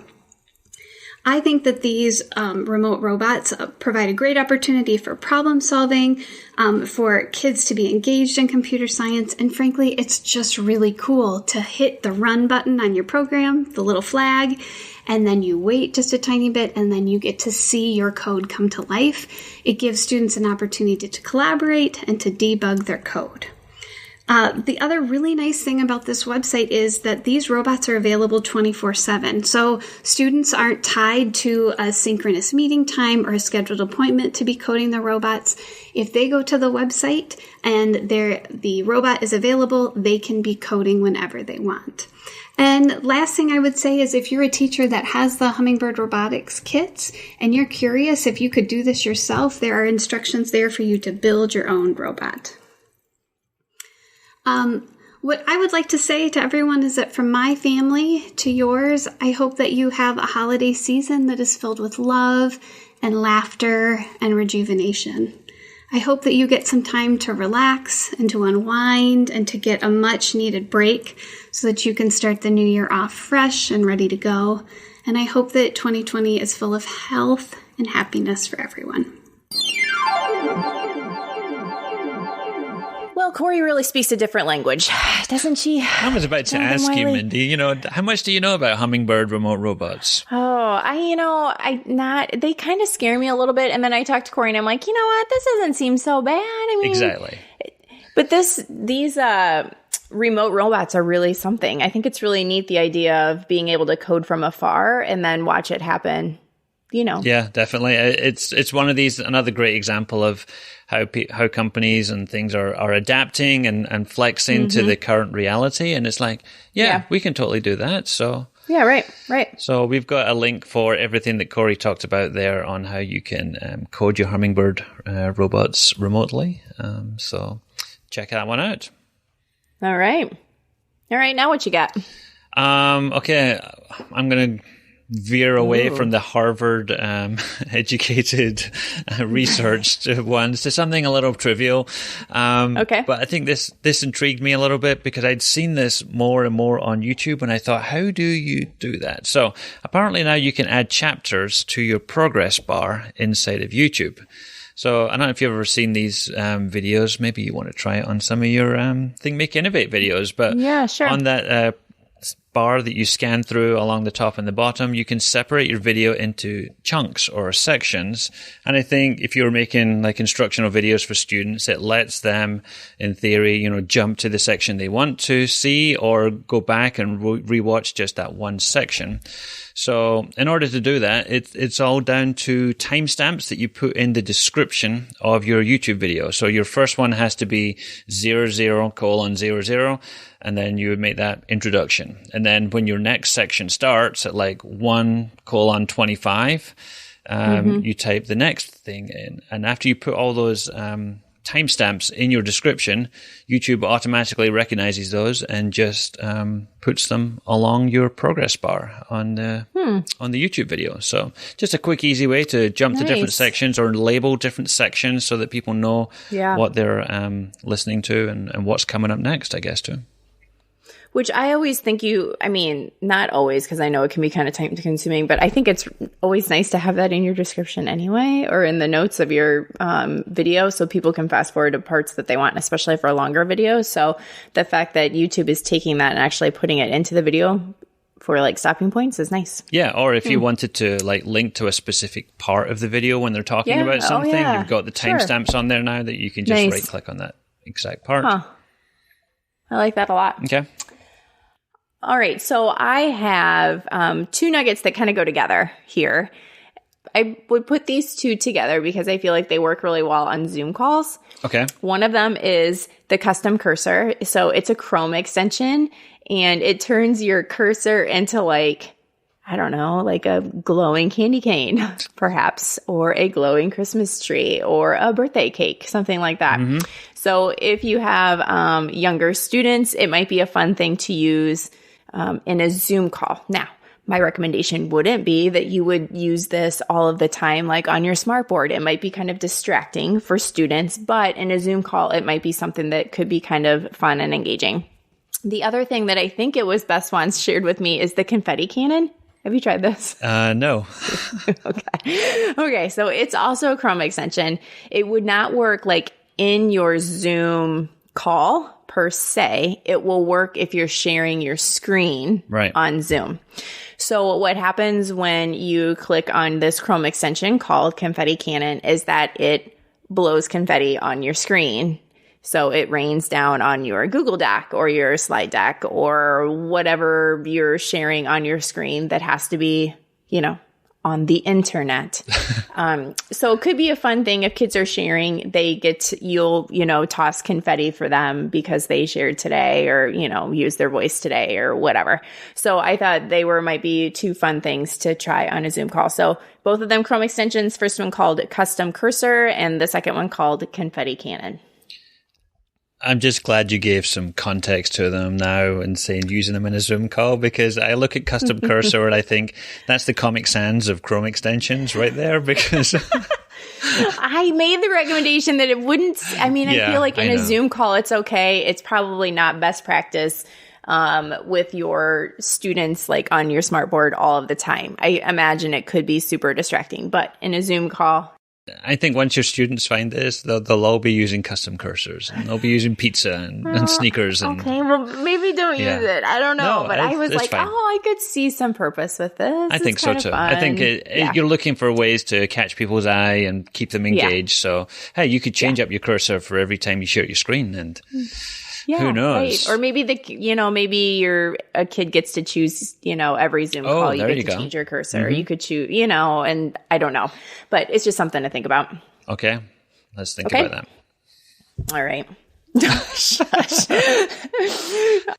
[SPEAKER 6] I think that these remote robots provide a great opportunity for problem solving, for kids to be engaged in computer science, and frankly, it's just really cool to hit the run button on your program, the little flag, and then you wait just a tiny bit, and then you get to see your code come to life. It gives students an opportunity to collaborate and to debug their code. The other really nice thing about this website is that these robots are available 24/7. So students aren't tied to a synchronous meeting time or a scheduled appointment to be coding the robots. If they go to the website and the robot is available, they can be coding whenever they want. And last thing I would say is if you're a teacher that has the Hummingbird Robotics kits and you're curious if you could do this yourself, there are instructions there for you to build your own robot. What I would like to say to everyone is that from my family to yours, I hope that you have a holiday season that is filled with love and laughter and rejuvenation. I hope that you get some time to relax and to unwind and to get a much needed break so that you can start the new year off fresh and ready to go. And I hope that 2020 is full of health and happiness for everyone.
[SPEAKER 2] Well, Corey really speaks a different language, doesn't she?
[SPEAKER 1] I was about to ask you, Mindy, how much do you know about Hummingbird remote robots?
[SPEAKER 2] They kind of scare me a little bit. And then I talk to Corey and I'm like, you know what? This doesn't seem so bad. I mean,
[SPEAKER 1] exactly.
[SPEAKER 2] But these remote robots are really something. I think it's really neat, the idea of being able to code from afar and then watch it happen.
[SPEAKER 1] Yeah, definitely. It's one of these, another great example of how companies and things are adapting and flexing to the current reality. And it's like, yeah, we can totally do that. So
[SPEAKER 2] yeah, right.
[SPEAKER 1] So we've got a link for everything that Corey talked about there on how you can code your Hummingbird robots remotely. So check that one out.
[SPEAKER 2] All right. Now what you got?
[SPEAKER 1] Okay, I'm going to veer away from the Harvard educated researched ones to something a little trivial. Okay. But I think this intrigued me a little bit because I'd seen this more and more on YouTube and I thought, how do you do that? So apparently now you can add chapters to your progress bar inside of YouTube. So I don't know if you've ever seen these videos. Maybe you want to try it on some of your Think, Make, Innovate videos. But
[SPEAKER 2] yeah, sure.
[SPEAKER 1] On that bar that you scan through along the top and the bottom, you can separate your video into chunks or sections. And I think if you're making like instructional videos for students, it lets them, in theory, jump to the section they want to see or go back and rewatch just that one section. So in order to do that, it's all down to timestamps that you put in the description of your YouTube video. So your first one has to be 00:00, and then you would make that introduction. And then when your next section starts at like 1:25, you type the next thing in. And after you put all those timestamps in your description, YouTube automatically recognizes those and just puts them along your progress bar on the YouTube video. So just a quick, easy way to jump to different sections or label different sections so that people know what they're listening to and what's coming up next, I guess, too.
[SPEAKER 2] Which I always think not always, because I know it can be kind of time consuming, but I think it's always nice to have that in your description anyway, or in the notes of your video, so people can fast forward to parts that they want, especially for a longer video. So the fact that YouTube is taking that and actually putting it into the video for like stopping points is nice.
[SPEAKER 1] Yeah, or if you wanted to like link to a specific part of the video when they're talking about something, you've got the timestamps on there now that you can just right click on that exact part.
[SPEAKER 2] I like that a lot.
[SPEAKER 1] Okay.
[SPEAKER 2] All right, so I have two nuggets that kind of go together here. I would put these two together because I feel like they work really well on Zoom calls.
[SPEAKER 1] Okay.
[SPEAKER 2] One of them is the custom cursor. So it's a Chrome extension, and it turns your cursor into like a glowing candy cane, perhaps, or a glowing Christmas tree, or a birthday cake, something like that. Mm-hmm. So if you have younger students, it might be a fun thing to use in a Zoom call. Now, my recommendation wouldn't be that you would use this all of the time, like on your smartboard. It might be kind of distracting for students, but in a Zoom call, it might be something that could be kind of fun and engaging. The other thing that I think it was Best once shared with me is the Confetti Cannon. Have you tried this?
[SPEAKER 1] No.
[SPEAKER 2] Okay. So it's also a Chrome extension. It would not work like in your Zoom call per se. It will work if you're sharing your screen on Zoom. So what happens when you click on this Chrome extension called Confetti Cannon is that it blows confetti on your screen. So it rains down on your Google Doc or your slide deck or whatever you're sharing on your screen that has to be, on the internet. So it could be a fun thing if kids are sharing, you'll toss confetti for them because they shared today or, use their voice today or whatever. So I thought might be two fun things to try on a Zoom call. So both of them Chrome extensions, first one called Custom Cursor and the second one called Confetti Cannon.
[SPEAKER 1] I'm just glad you gave some context to them now and saying using them in a Zoom call, because I look at Custom Cursor and I think that's the Comic Sans of Chrome extensions right there, because
[SPEAKER 2] I made the recommendation that it wouldn't. I feel like in a Zoom call, it's okay. It's probably not best practice with your students like on your smartboard all of the time. I imagine it could be super distracting, but in a Zoom call,
[SPEAKER 1] I think once your students find this, they'll all be using custom cursors, and they'll be using pizza and sneakers. And,
[SPEAKER 2] okay, well, maybe don't use it. I don't know, but I was like, fine. I could see some purpose with this.
[SPEAKER 1] I think so too. Fun. I think you're looking for ways to catch people's eye and keep them engaged. So, hey, you could change up your cursor for every time you share your screen, and who knows?
[SPEAKER 2] Right. Or maybe maybe a kid gets to choose, every Zoom call you get to change your cursor. Mm-hmm. You could choose, and I don't know, but it's just something to think about.
[SPEAKER 1] Okay. Let's think about that.
[SPEAKER 2] All right.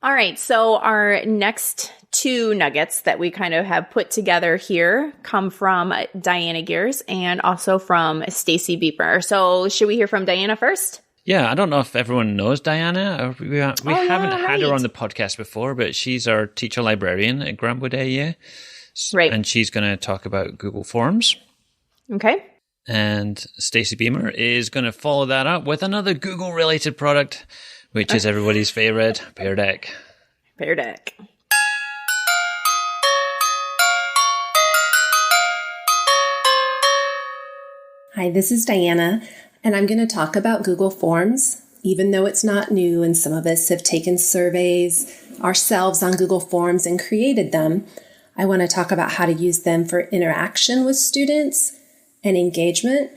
[SPEAKER 2] All right. So our next two nuggets that we kind of have put together here come from Diana Gears and also from Stacy Beeper. So should we hear from Diana first?
[SPEAKER 1] Yeah, I don't know if everyone knows Diana. We haven't had her on the podcast before, but she's our teacher librarian at Grantwood AEA.
[SPEAKER 2] Right.
[SPEAKER 1] And she's going to talk about Google Forms.
[SPEAKER 2] Okay.
[SPEAKER 1] And Stacy Beamer is going to follow that up with another Google-related product, which is everybody's favorite, Pear Deck.
[SPEAKER 2] Pear Deck.
[SPEAKER 7] Hi, this is Diana, and I'm going to talk about Google Forms. even though it's not new and some of us have taken surveys ourselves on Google Forms and created them, I want to talk about how to use them for interaction with students and engagement.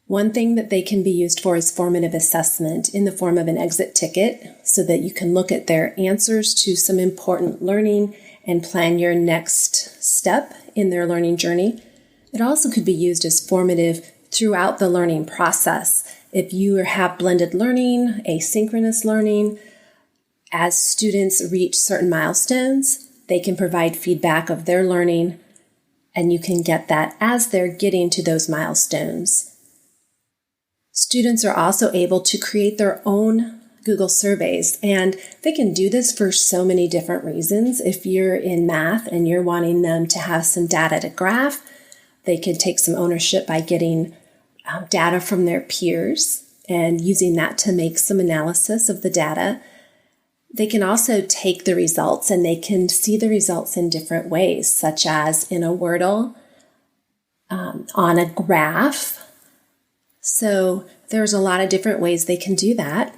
[SPEAKER 7] One thing that they can be used for is formative assessment in the form of an exit ticket so that you can look at their answers to some important learning and plan your next step in their learning journey. It also could be used as formative throughout the learning process. If you have blended learning, asynchronous learning, as students reach certain milestones, they can provide feedback of their learning, and you can get that as they're getting to those milestones. Students are also able to create their own Google surveys, and they can do this for so many different reasons. If you're in math and you're wanting them to have some data to graph, they could take some ownership by getting data from their peers and using that to make some analysis of the data. They can also take the results and they can see the results in different ways, such as in a Wordle, on a graph. So there's a lot of different ways they can do that.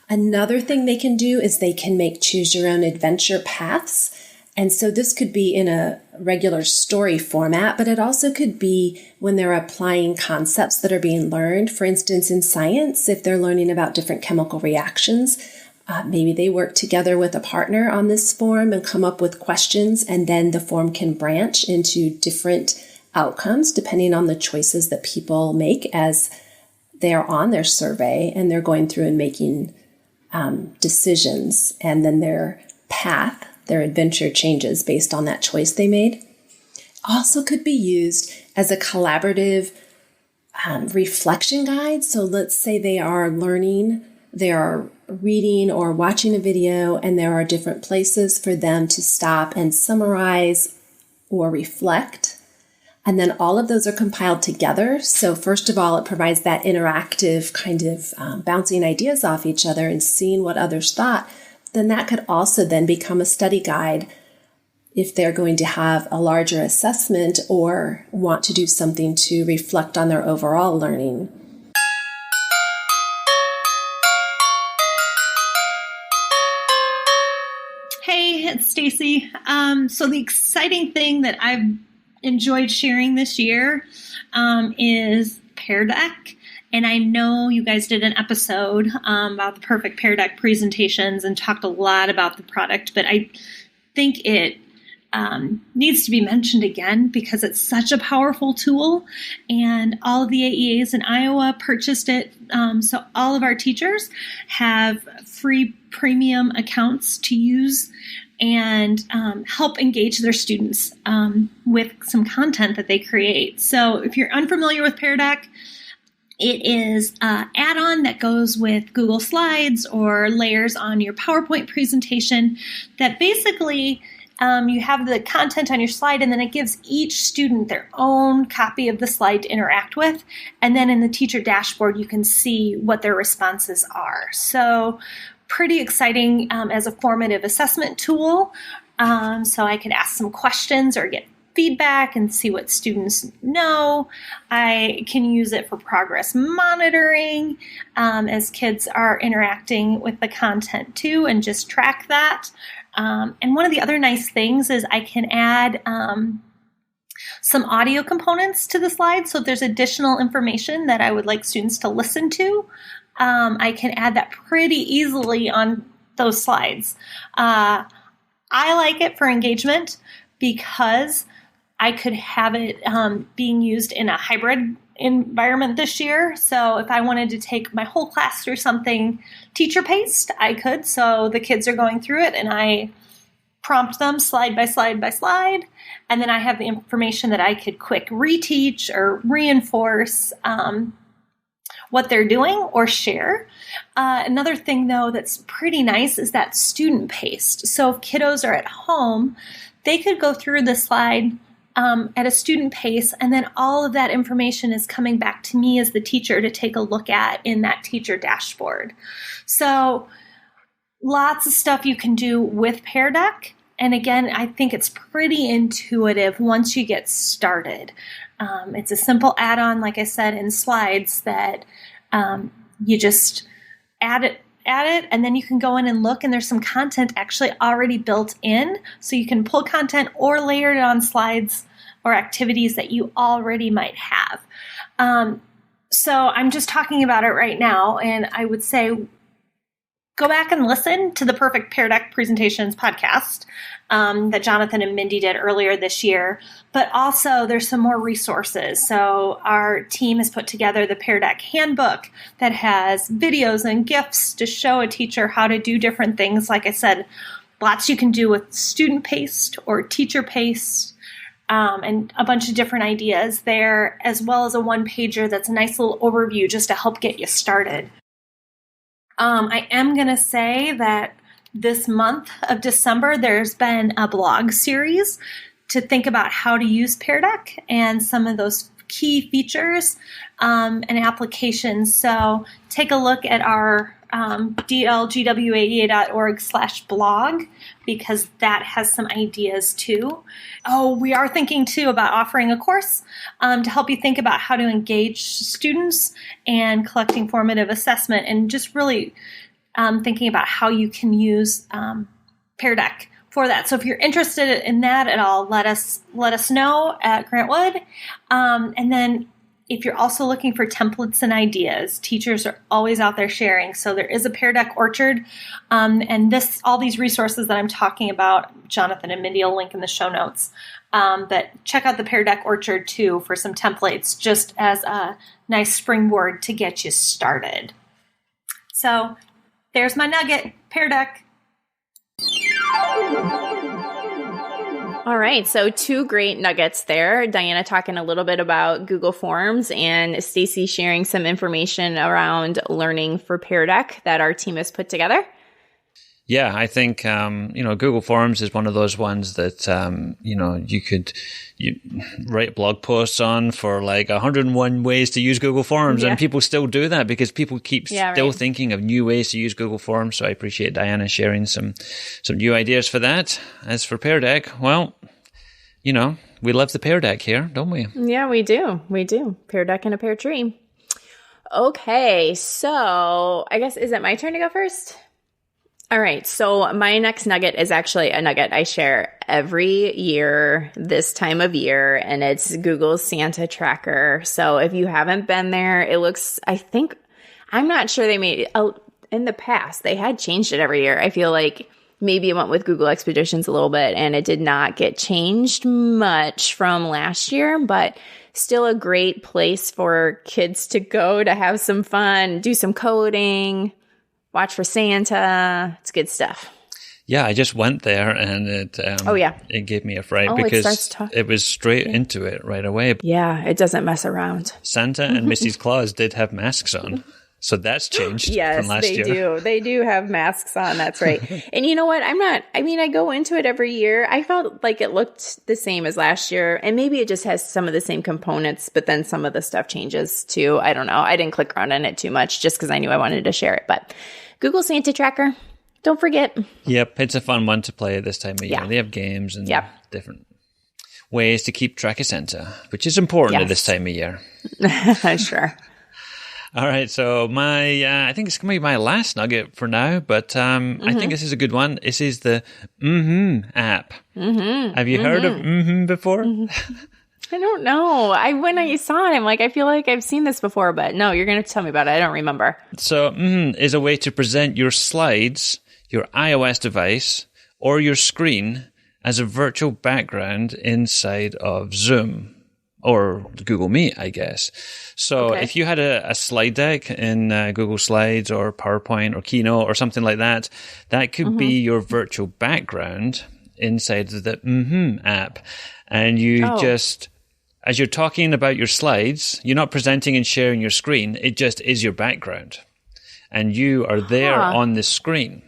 [SPEAKER 7] Another thing they can do is they can make choose your own adventure paths. And so this could be in a regular story format, but it also could be when they're applying concepts that are being learned. For instance, in science, if they're learning about different chemical reactions, maybe they work together with a partner on this form and come up with questions, and then the form can branch into different outcomes depending on the choices that people make as they're on their survey and they're going through and making decisions, and then their path, their adventure changes based on that choice they made. Also could be used as a collaborative reflection guide. So let's say they are learning, they are reading or watching a video, and there are different places for them to stop and summarize or reflect. And then all of those are compiled together. So first of all, it provides that interactive kind of bouncing ideas off each other and seeing what others thought. Then that could also then become a study guide if they're going to have a larger assessment or want to do something to reflect on their overall learning.
[SPEAKER 8] Hey, it's Stacy. So the exciting thing that I've enjoyed sharing this year is Pear Deck. And I know you guys did an episode about the perfect Pear Deck presentations and talked a lot about the product, but I think it needs to be mentioned again because it's such a powerful tool, and all of the AEAs in Iowa purchased it. So all of our teachers have free premium accounts to use and help engage their students with some content that they create. So if you're unfamiliar with Pear Deck, it is an add-on that goes with Google Slides or layers on your PowerPoint presentation that basically you have the content on your slide, and then it gives each student their own copy of the slide to interact with. And then in the teacher dashboard, you can see what their responses are. So pretty exciting as a formative assessment tool. So I can ask some questions or get feedback and see what students know. I can use it for progress monitoring as kids are interacting with the content too, and just track that. And one of the other nice things is I can add some audio components to the slides. So if there's additional information that I would like students to listen to, I can add that pretty easily on those slides. I like it for engagement because I could have it being used in a hybrid environment this year. So if I wanted to take my whole class through something teacher-paced, I could. So the kids are going through it and I prompt them slide by slide by slide. And then I have the information that I could quick reteach or reinforce what they're doing or share. Another thing, though, that's pretty nice is that student-paced. So if kiddos are at home, they could go through the slide at a student pace, and then all of that information is coming back to me as the teacher to take a look at in that teacher dashboard. So lots of stuff you can do with Pear Deck. And again, I think it's pretty intuitive once you get started. It's a simple add-on, like I said, in slides that you just add it, and then you can go in and look, and there's some content actually already built in, so you can pull content or layer it on slides or activities that you already might have. So I'm just talking about it right now, and I would say go back and listen to the Perfect Pear Deck Presentations podcast that Jonathan and Mindy did earlier this year. But also there's some more resources. So our team has put together the Pear Deck Handbook that has videos and GIFs to show a teacher how to do different things. Like I said, lots you can do with student paced or teacher paced. And a bunch of different ideas there, as well as a one-pager that's a nice little overview just to help get you started. I am going to say that this month of December, there's been a blog series to think about how to use Pear Deck and some of those key features and applications. So take a look at our dlgwa.org/blog, because that has some ideas too. Oh, we are thinking too about offering a course to help you think about how to engage students and collecting formative assessment, and just really thinking about how you can use Pear Deck for that. So if you're interested in that at all, let us know at Grantwood. And then if you're also looking for templates and ideas, teachers are always out there sharing. So there is a Pear Deck Orchard, and all these resources that I'm talking about, Jonathan and Mindy will link in the show notes. But check out the Pear Deck Orchard too for some templates, just as a nice springboard to get you started. So there's my nugget, Pear Deck.
[SPEAKER 2] All right, so 2 great nuggets there. Diana talking a little bit about Google Forms, and Stacy sharing some information around learning for Pear Deck that our team has put together.
[SPEAKER 1] Yeah, I think, Google Forms is one of those ones that, you write blog posts on for like 101 ways to use Google Forms, and people still do that because people keep thinking of new ways to use Google Forms. So I appreciate Diana sharing some new ideas for that. As for Pear Deck, well, we love the Pear Deck here, don't we?
[SPEAKER 2] Yeah, we do. We do. Pear Deck and a pear tree. Okay, so I guess, is it my turn to go first? All right, so my next nugget is actually a nugget I share every year this time of year, and it's Google's Santa Tracker. So if you haven't been there, it looks, I'm not sure they made it, in the past, they had changed it every year. I feel like maybe it went with Google Expeditions a little bit, and it did not get changed much from last year, but still a great place for kids to go to have some fun, do some coding, watch for Santa. It's good stuff.
[SPEAKER 1] Yeah, I just went there, and it gave me a fright because it was straight into it right away.
[SPEAKER 2] Yeah, it doesn't mess around.
[SPEAKER 1] Santa and Mrs. Claus did have masks on. So that's changed from last year. Yes, they do. They do have masks on. That's right. And you know what? I go into it every year. I felt like it looked the same as last year. And maybe it just has some of the same components, but then some of the stuff changes too. I don't know. I didn't click around on it too much just because I knew I wanted to share it. But Google Santa Tracker, don't forget. Yep. It's a fun one to play at this time of year. They have games and different ways to keep track of Santa, which is important at this time of year. Sure. All right, so I think it's going to be my last nugget for now, but I think this is a good one. This is the app. Have you heard of before?
[SPEAKER 2] I don't know. When I saw it, I'm like, I feel like I've seen this before, but no, you're going to tell me about it. I don't remember.
[SPEAKER 1] So is a way to present your slides, your iOS device, or your screen as a virtual background inside of Zoom. Or Google Meet, I guess. So if you had a slide deck in Google Slides or PowerPoint or Keynote or something like that, that could be your virtual background inside of the app. And you just, as you're talking about your slides, you're not presenting and sharing your screen. It just is your background. And you are there on the screen.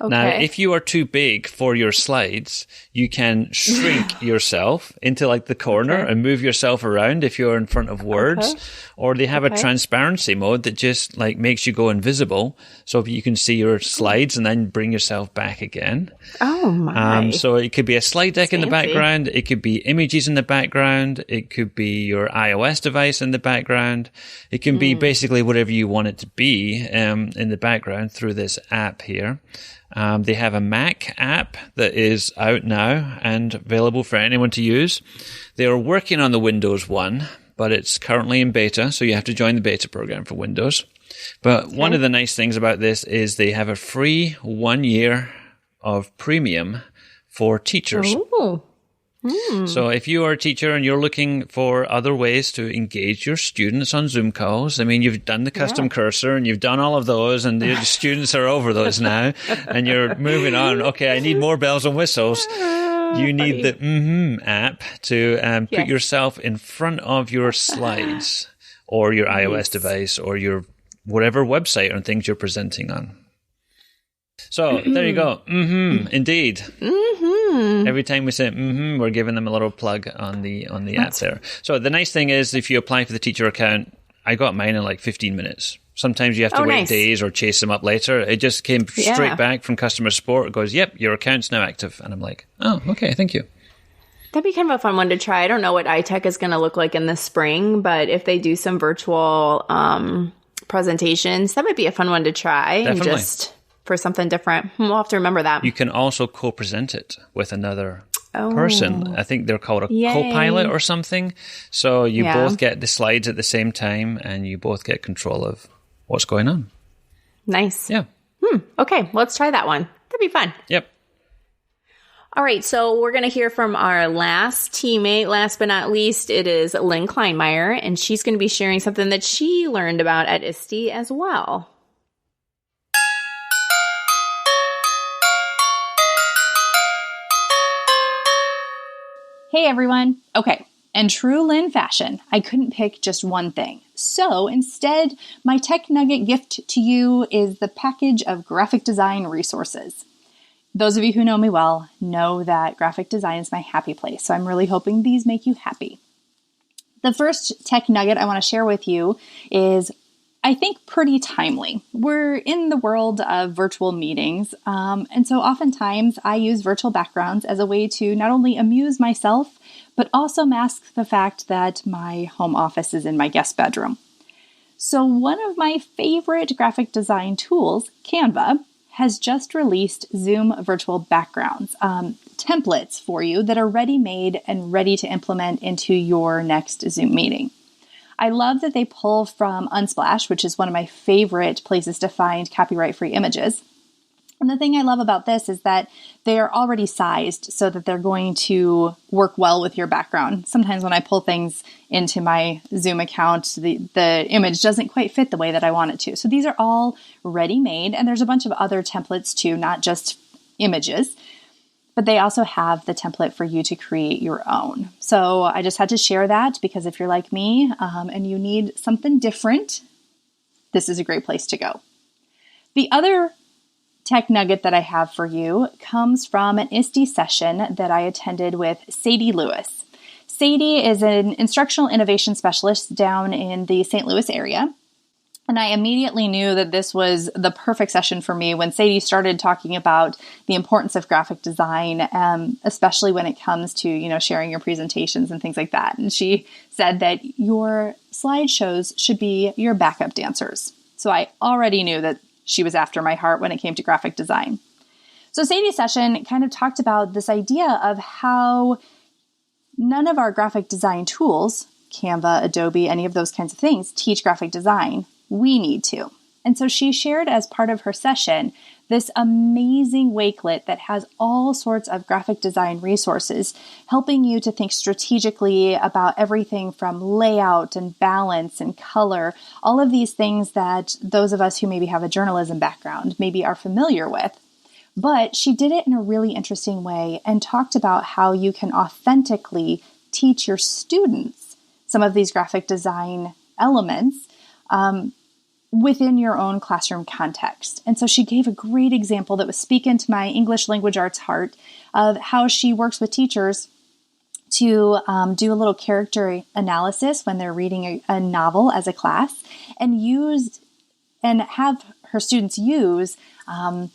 [SPEAKER 1] Now, if you are too big for your slides, you can shrink yourself into like the corner and move yourself around if you're in front of words. Or they have a transparency mode that just like makes you go invisible so you can see your slides and then bring yourself back again.
[SPEAKER 2] Oh my.
[SPEAKER 1] So it could be a slide deck in the background. It could be images in the background. It could be your iOS device in the background. It can be basically whatever you want it to be in the background through this app here. They have a Mac app that is out now and available for anyone to use. They are working on the Windows one, but it's currently in beta, so you have to join the beta program for Windows. But one of the nice things about this is they have a free 1 year of premium for teachers.
[SPEAKER 2] Ooh.
[SPEAKER 1] So if you are a teacher and you're looking for other ways to engage your students on Zoom calls, I mean, you've done the custom cursor and you've done all of those and the students are over those now and you're moving on. Okay, I need more bells and whistles. You need the app to put yourself in front of your slides or your iOS device or your whatever website or things you're presenting on. So there you go. Indeed. Every time we say we're giving them a little plug on the app there. So the nice thing is if you apply for the teacher account, I got mine in like 15 minutes. Sometimes you have to wait days or chase them up later. It just came straight back from customer support. It goes, yep, your account's now active. And I'm like, oh, okay, thank you.
[SPEAKER 2] That'd be kind of a fun one to try. I don't know what iTech is going to look like in the spring, but if they do some virtual presentations, that might be a fun one to try.
[SPEAKER 1] Definitely.
[SPEAKER 2] And just for something different. We'll have to remember that.
[SPEAKER 1] You can also co-present it with another person. I think they're called a co-pilot or something. So you both get the slides at the same time and you both get control of what's going on.
[SPEAKER 2] Nice.
[SPEAKER 1] Yeah.
[SPEAKER 2] Okay, let's try that one. That'd be fun.
[SPEAKER 1] Yep.
[SPEAKER 2] All right, so we're going to hear from our last teammate. Last but not least, it is Lynn Kleinmeyer, and she's going to be sharing something that she learned about at ISTE as well.
[SPEAKER 9] Hey everyone. Okay, in true Lynn fashion, I couldn't pick just one thing. So instead, my tech nugget gift to you is the package of graphic design resources. Those of you who know me well know that graphic design is my happy place, so I'm really hoping these make you happy. The first tech nugget I want to share with you is, I think, pretty timely. We're in the world of virtual meetings, and so oftentimes I use virtual backgrounds as a way to not only amuse myself, but also mask the fact that my home office is in my guest bedroom. So one of my favorite graphic design tools, Canva, has just released Zoom virtual backgrounds, templates for you that are ready-made and ready to implement into your next Zoom meeting. I love that they pull from Unsplash, which is one of my favorite places to find copyright-free images. And the thing I love about this is that they are already sized so that they're going to work well with your background. Sometimes when I pull things into my Zoom account, the image doesn't quite fit the way that I want it to. So these are all ready-made, and there's a bunch of other templates too, not just images. But they also have the template for you to create your own. So I just had to share that because if you're like me and you need something different, this is a great place to go. The other tech nugget that I have for you comes from an ISTE session that I attended with Sadie Lewis. Sadie is an instructional innovation specialist down in the St. Louis area. And I immediately knew that this was the perfect session for me when Sadie started talking about the importance of graphic design, especially when it comes to, sharing your presentations and things like that. And she said that your slideshows should be your backup dancers. So I already knew that she was after my heart when it came to graphic design. So Sadie's session kind of talked about this idea of how none of our graphic design tools, Canva, Adobe, any of those kinds of things, teach graphic design. We need to. And so she shared as part of her session this amazing Wakelet that has all sorts of graphic design resources, helping you to think strategically about everything from layout and balance and color, all of these things that those of us who maybe have a journalism background maybe are familiar with. But she did it in a really interesting way and talked about how you can authentically teach your students some of these graphic design elements within your own classroom context. And so she gave a great example that was speaking to my English language arts heart of how she works with teachers to do a little character analysis when they're reading a novel as a class, and have her students use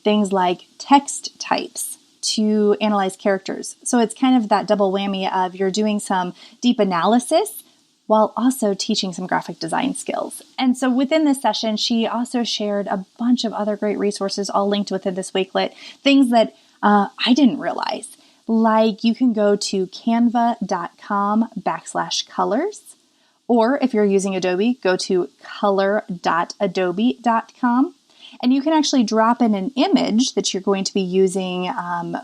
[SPEAKER 9] things like text types to analyze characters. So it's kind of that double whammy of you're doing some deep analysis while also teaching some graphic design skills. And so within this session, she also shared a bunch of other great resources, all linked within this Wakelet, things that I didn't realize. Like you can go to canva.com/colors, or if you're using Adobe, go to color.adobe.com. And you can actually drop in an image that you're going to be using,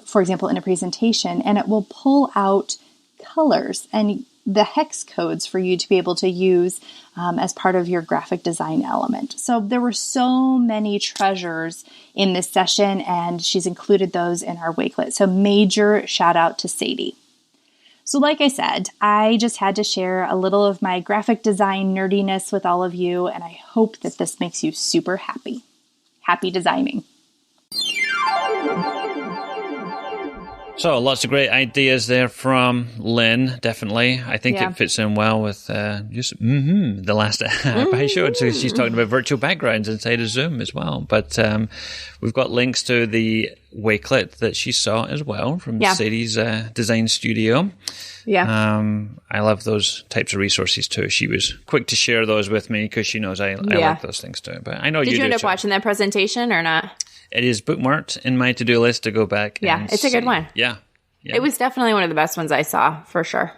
[SPEAKER 9] for example, in a presentation, and it will pull out colors and the hex codes for you to be able to use as part of your graphic design element. So there were so many treasures in this session, and she's included those in our Wakelet. So major shout out to Sadie. So like I said, I just had to share a little of my graphic design nerdiness with all of you, and I hope that this makes you super happy. Happy designing.
[SPEAKER 1] So lots of great ideas there from Lynn, definitely. I think it fits in well with the last app I showed. So she's talking about virtual backgrounds inside of Zoom as well. But we've got links to the Wakelet that she saw as well from Sadie's design studio. Yeah. I love those types of resources too. She was quick to share those with me because she knows I like those things too. But I know
[SPEAKER 2] Did
[SPEAKER 1] you
[SPEAKER 2] end
[SPEAKER 1] do
[SPEAKER 2] up
[SPEAKER 1] too.
[SPEAKER 2] watching that presentation or not?
[SPEAKER 1] It is bookmarked in my to-do list to go back.
[SPEAKER 2] Yeah, it's a good one.
[SPEAKER 1] Yeah.
[SPEAKER 2] It was definitely one of the best ones I saw, for sure.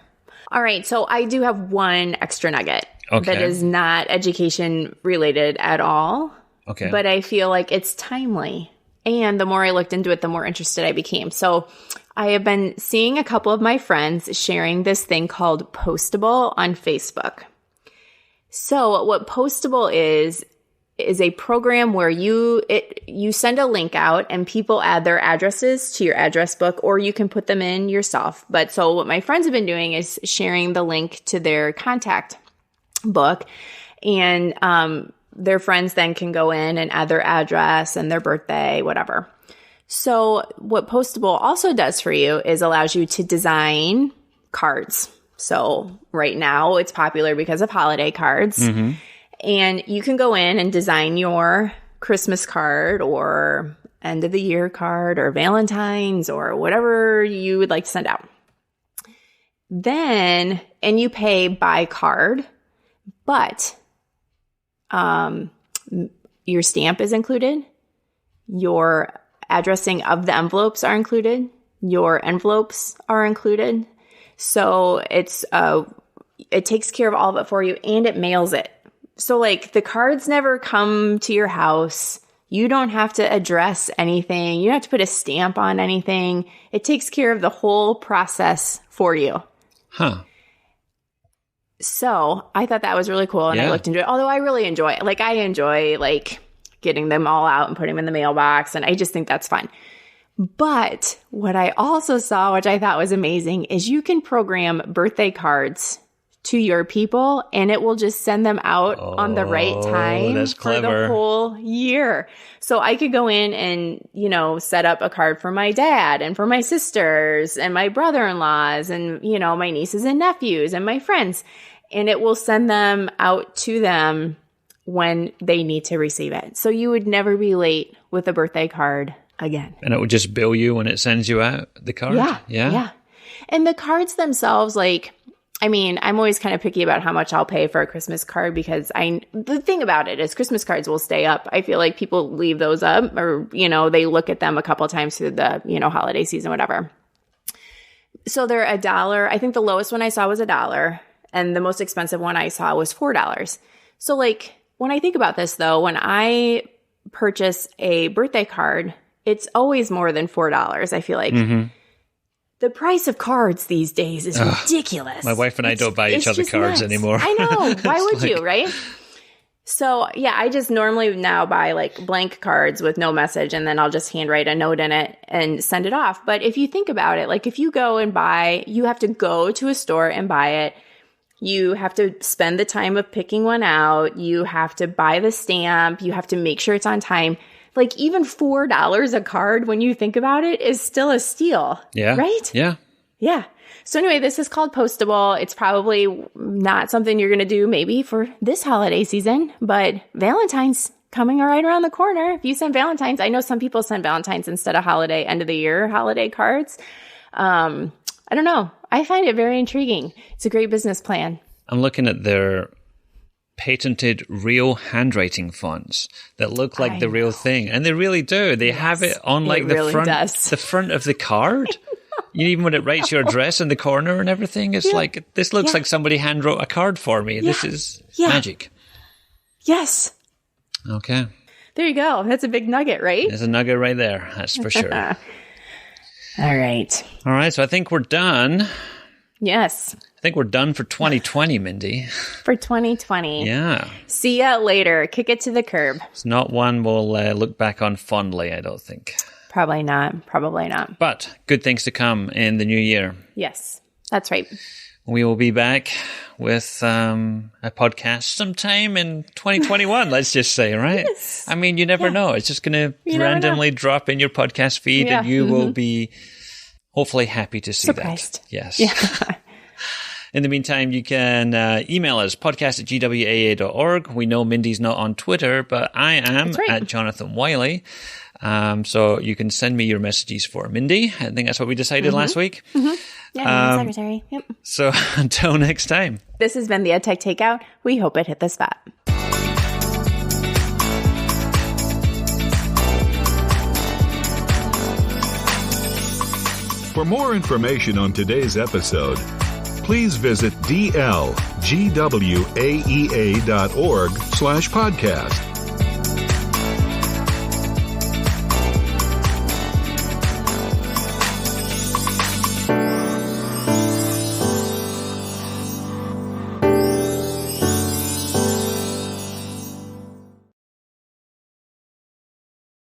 [SPEAKER 2] All right, so I do have one extra nugget that is not education related at all. Okay. But I feel like it's timely. And the more I looked into it, the more interested I became. So I have been seeing a couple of my friends sharing this thing called Postable on Facebook. So what Postable is a program where you send a link out and people add their addresses to your address book, or you can put them in yourself. But so what my friends have been doing is sharing the link to their contact book, and their friends then can go in and add their address and their birthday, whatever. So what Postable also does for you is allows you to design cards. So right now it's popular because of holiday cards. Mm-hmm. And you can go in and design your Christmas card or end of the year card or Valentine's or whatever you would like to send out. Then, and you pay by card, but your stamp is included. Your addressing of the envelopes are included. Your envelopes are included. So it takes care of all of it for you, and it mails it. So like the cards never come to your house. You don't have to address anything. You don't have to put a stamp on anything. It takes care of the whole process for you. Huh. So I thought that was really cool, and I looked into it. Although I really enjoy it. Like I enjoy like getting them all out and putting them in the mailbox, and I just think that's fun. But what I also saw, which I thought was amazing, is you can program birthday cards to your people, and it will just send them out on the right time for the whole year. So I could go in and, set up a card for my dad and for my sisters and my brother-in-laws and, my nieces and nephews and my friends. And it will send them out to them when they need to receive it. So you would never be late with a birthday card again.
[SPEAKER 1] And it will just bill you when it sends you out the card?
[SPEAKER 2] Yeah. And the cards themselves, I'm always kind of picky about how much I'll pay for a Christmas card because the thing about it is Christmas cards will stay up. I feel like people leave those up or, they look at them a couple of times through the, holiday season, whatever. So they're $1. I think the lowest one I saw was $1 and the most expensive one I saw was $4. So when I think about this though, when I purchase a birthday card, it's always more than $4. I feel like. Mm-hmm. The price of cards these days is ridiculous.
[SPEAKER 1] My wife and I don't buy each other cards anymore.
[SPEAKER 2] I know. Why would you, right? So, I just normally now buy blank cards with no message, and then I'll just handwrite a note in it and send it off. But if you think about it, if you go and buy, you have to go to a store and buy it. You have to spend the time of picking one out. You have to buy the stamp. You have to make sure it's on time. Like even $4 a card, when you think about it, is still a steal.
[SPEAKER 1] Yeah.
[SPEAKER 2] Right?
[SPEAKER 1] Yeah.
[SPEAKER 2] Yeah. So anyway, this is called Postable. It's probably not something you're going to do maybe for this holiday season, but Valentine's coming right around the corner. If you send Valentine's, I know some people send Valentine's instead of holiday, end of the year holiday cards. I don't know. I find it very intriguing. It's a great business plan.
[SPEAKER 1] I'm looking at their patented real handwriting fonts that look like the real thing. And they really do. They have it on like the front of the card. Even when it writes your address in the corner and everything, it's like, this looks like somebody hand wrote a card for me. This is magic.
[SPEAKER 2] Yes.
[SPEAKER 1] Okay.
[SPEAKER 2] There you go. That's a big nugget, right?
[SPEAKER 1] There's a nugget right there. That's for sure.
[SPEAKER 2] All right.
[SPEAKER 1] All right. So I think we're done.
[SPEAKER 2] Yes.
[SPEAKER 1] I think we're done for 2020, Mindy.
[SPEAKER 2] For 2020.
[SPEAKER 1] Yeah.
[SPEAKER 2] See ya later. Kick it to the curb.
[SPEAKER 1] It's not one we'll look back on fondly, I don't think.
[SPEAKER 2] Probably not. Probably not.
[SPEAKER 1] But good things to come in the new year.
[SPEAKER 2] Yes, that's right.
[SPEAKER 1] We will be back with a podcast sometime in 2021, let's just say, right?
[SPEAKER 2] Yes.
[SPEAKER 1] I mean, you never know. It's just going to randomly drop in your podcast feed and you will be hopefully happy to see
[SPEAKER 2] surprised.
[SPEAKER 1] That. Yes.
[SPEAKER 2] Yeah.
[SPEAKER 1] In the meantime, you can email us, podcast@gwaa.org. We know Mindy's not on Twitter, but I am at Jonathan Wiley. So you can send me your messages for Mindy. I think that's what we decided last week.
[SPEAKER 2] Mm-hmm. Yeah, secretary. Yep.
[SPEAKER 1] So until next time.
[SPEAKER 2] This has been the EdTech Takeout. We hope it hit the spot.
[SPEAKER 10] For more information on today's episode, please visit dlgwaea.org/podcast.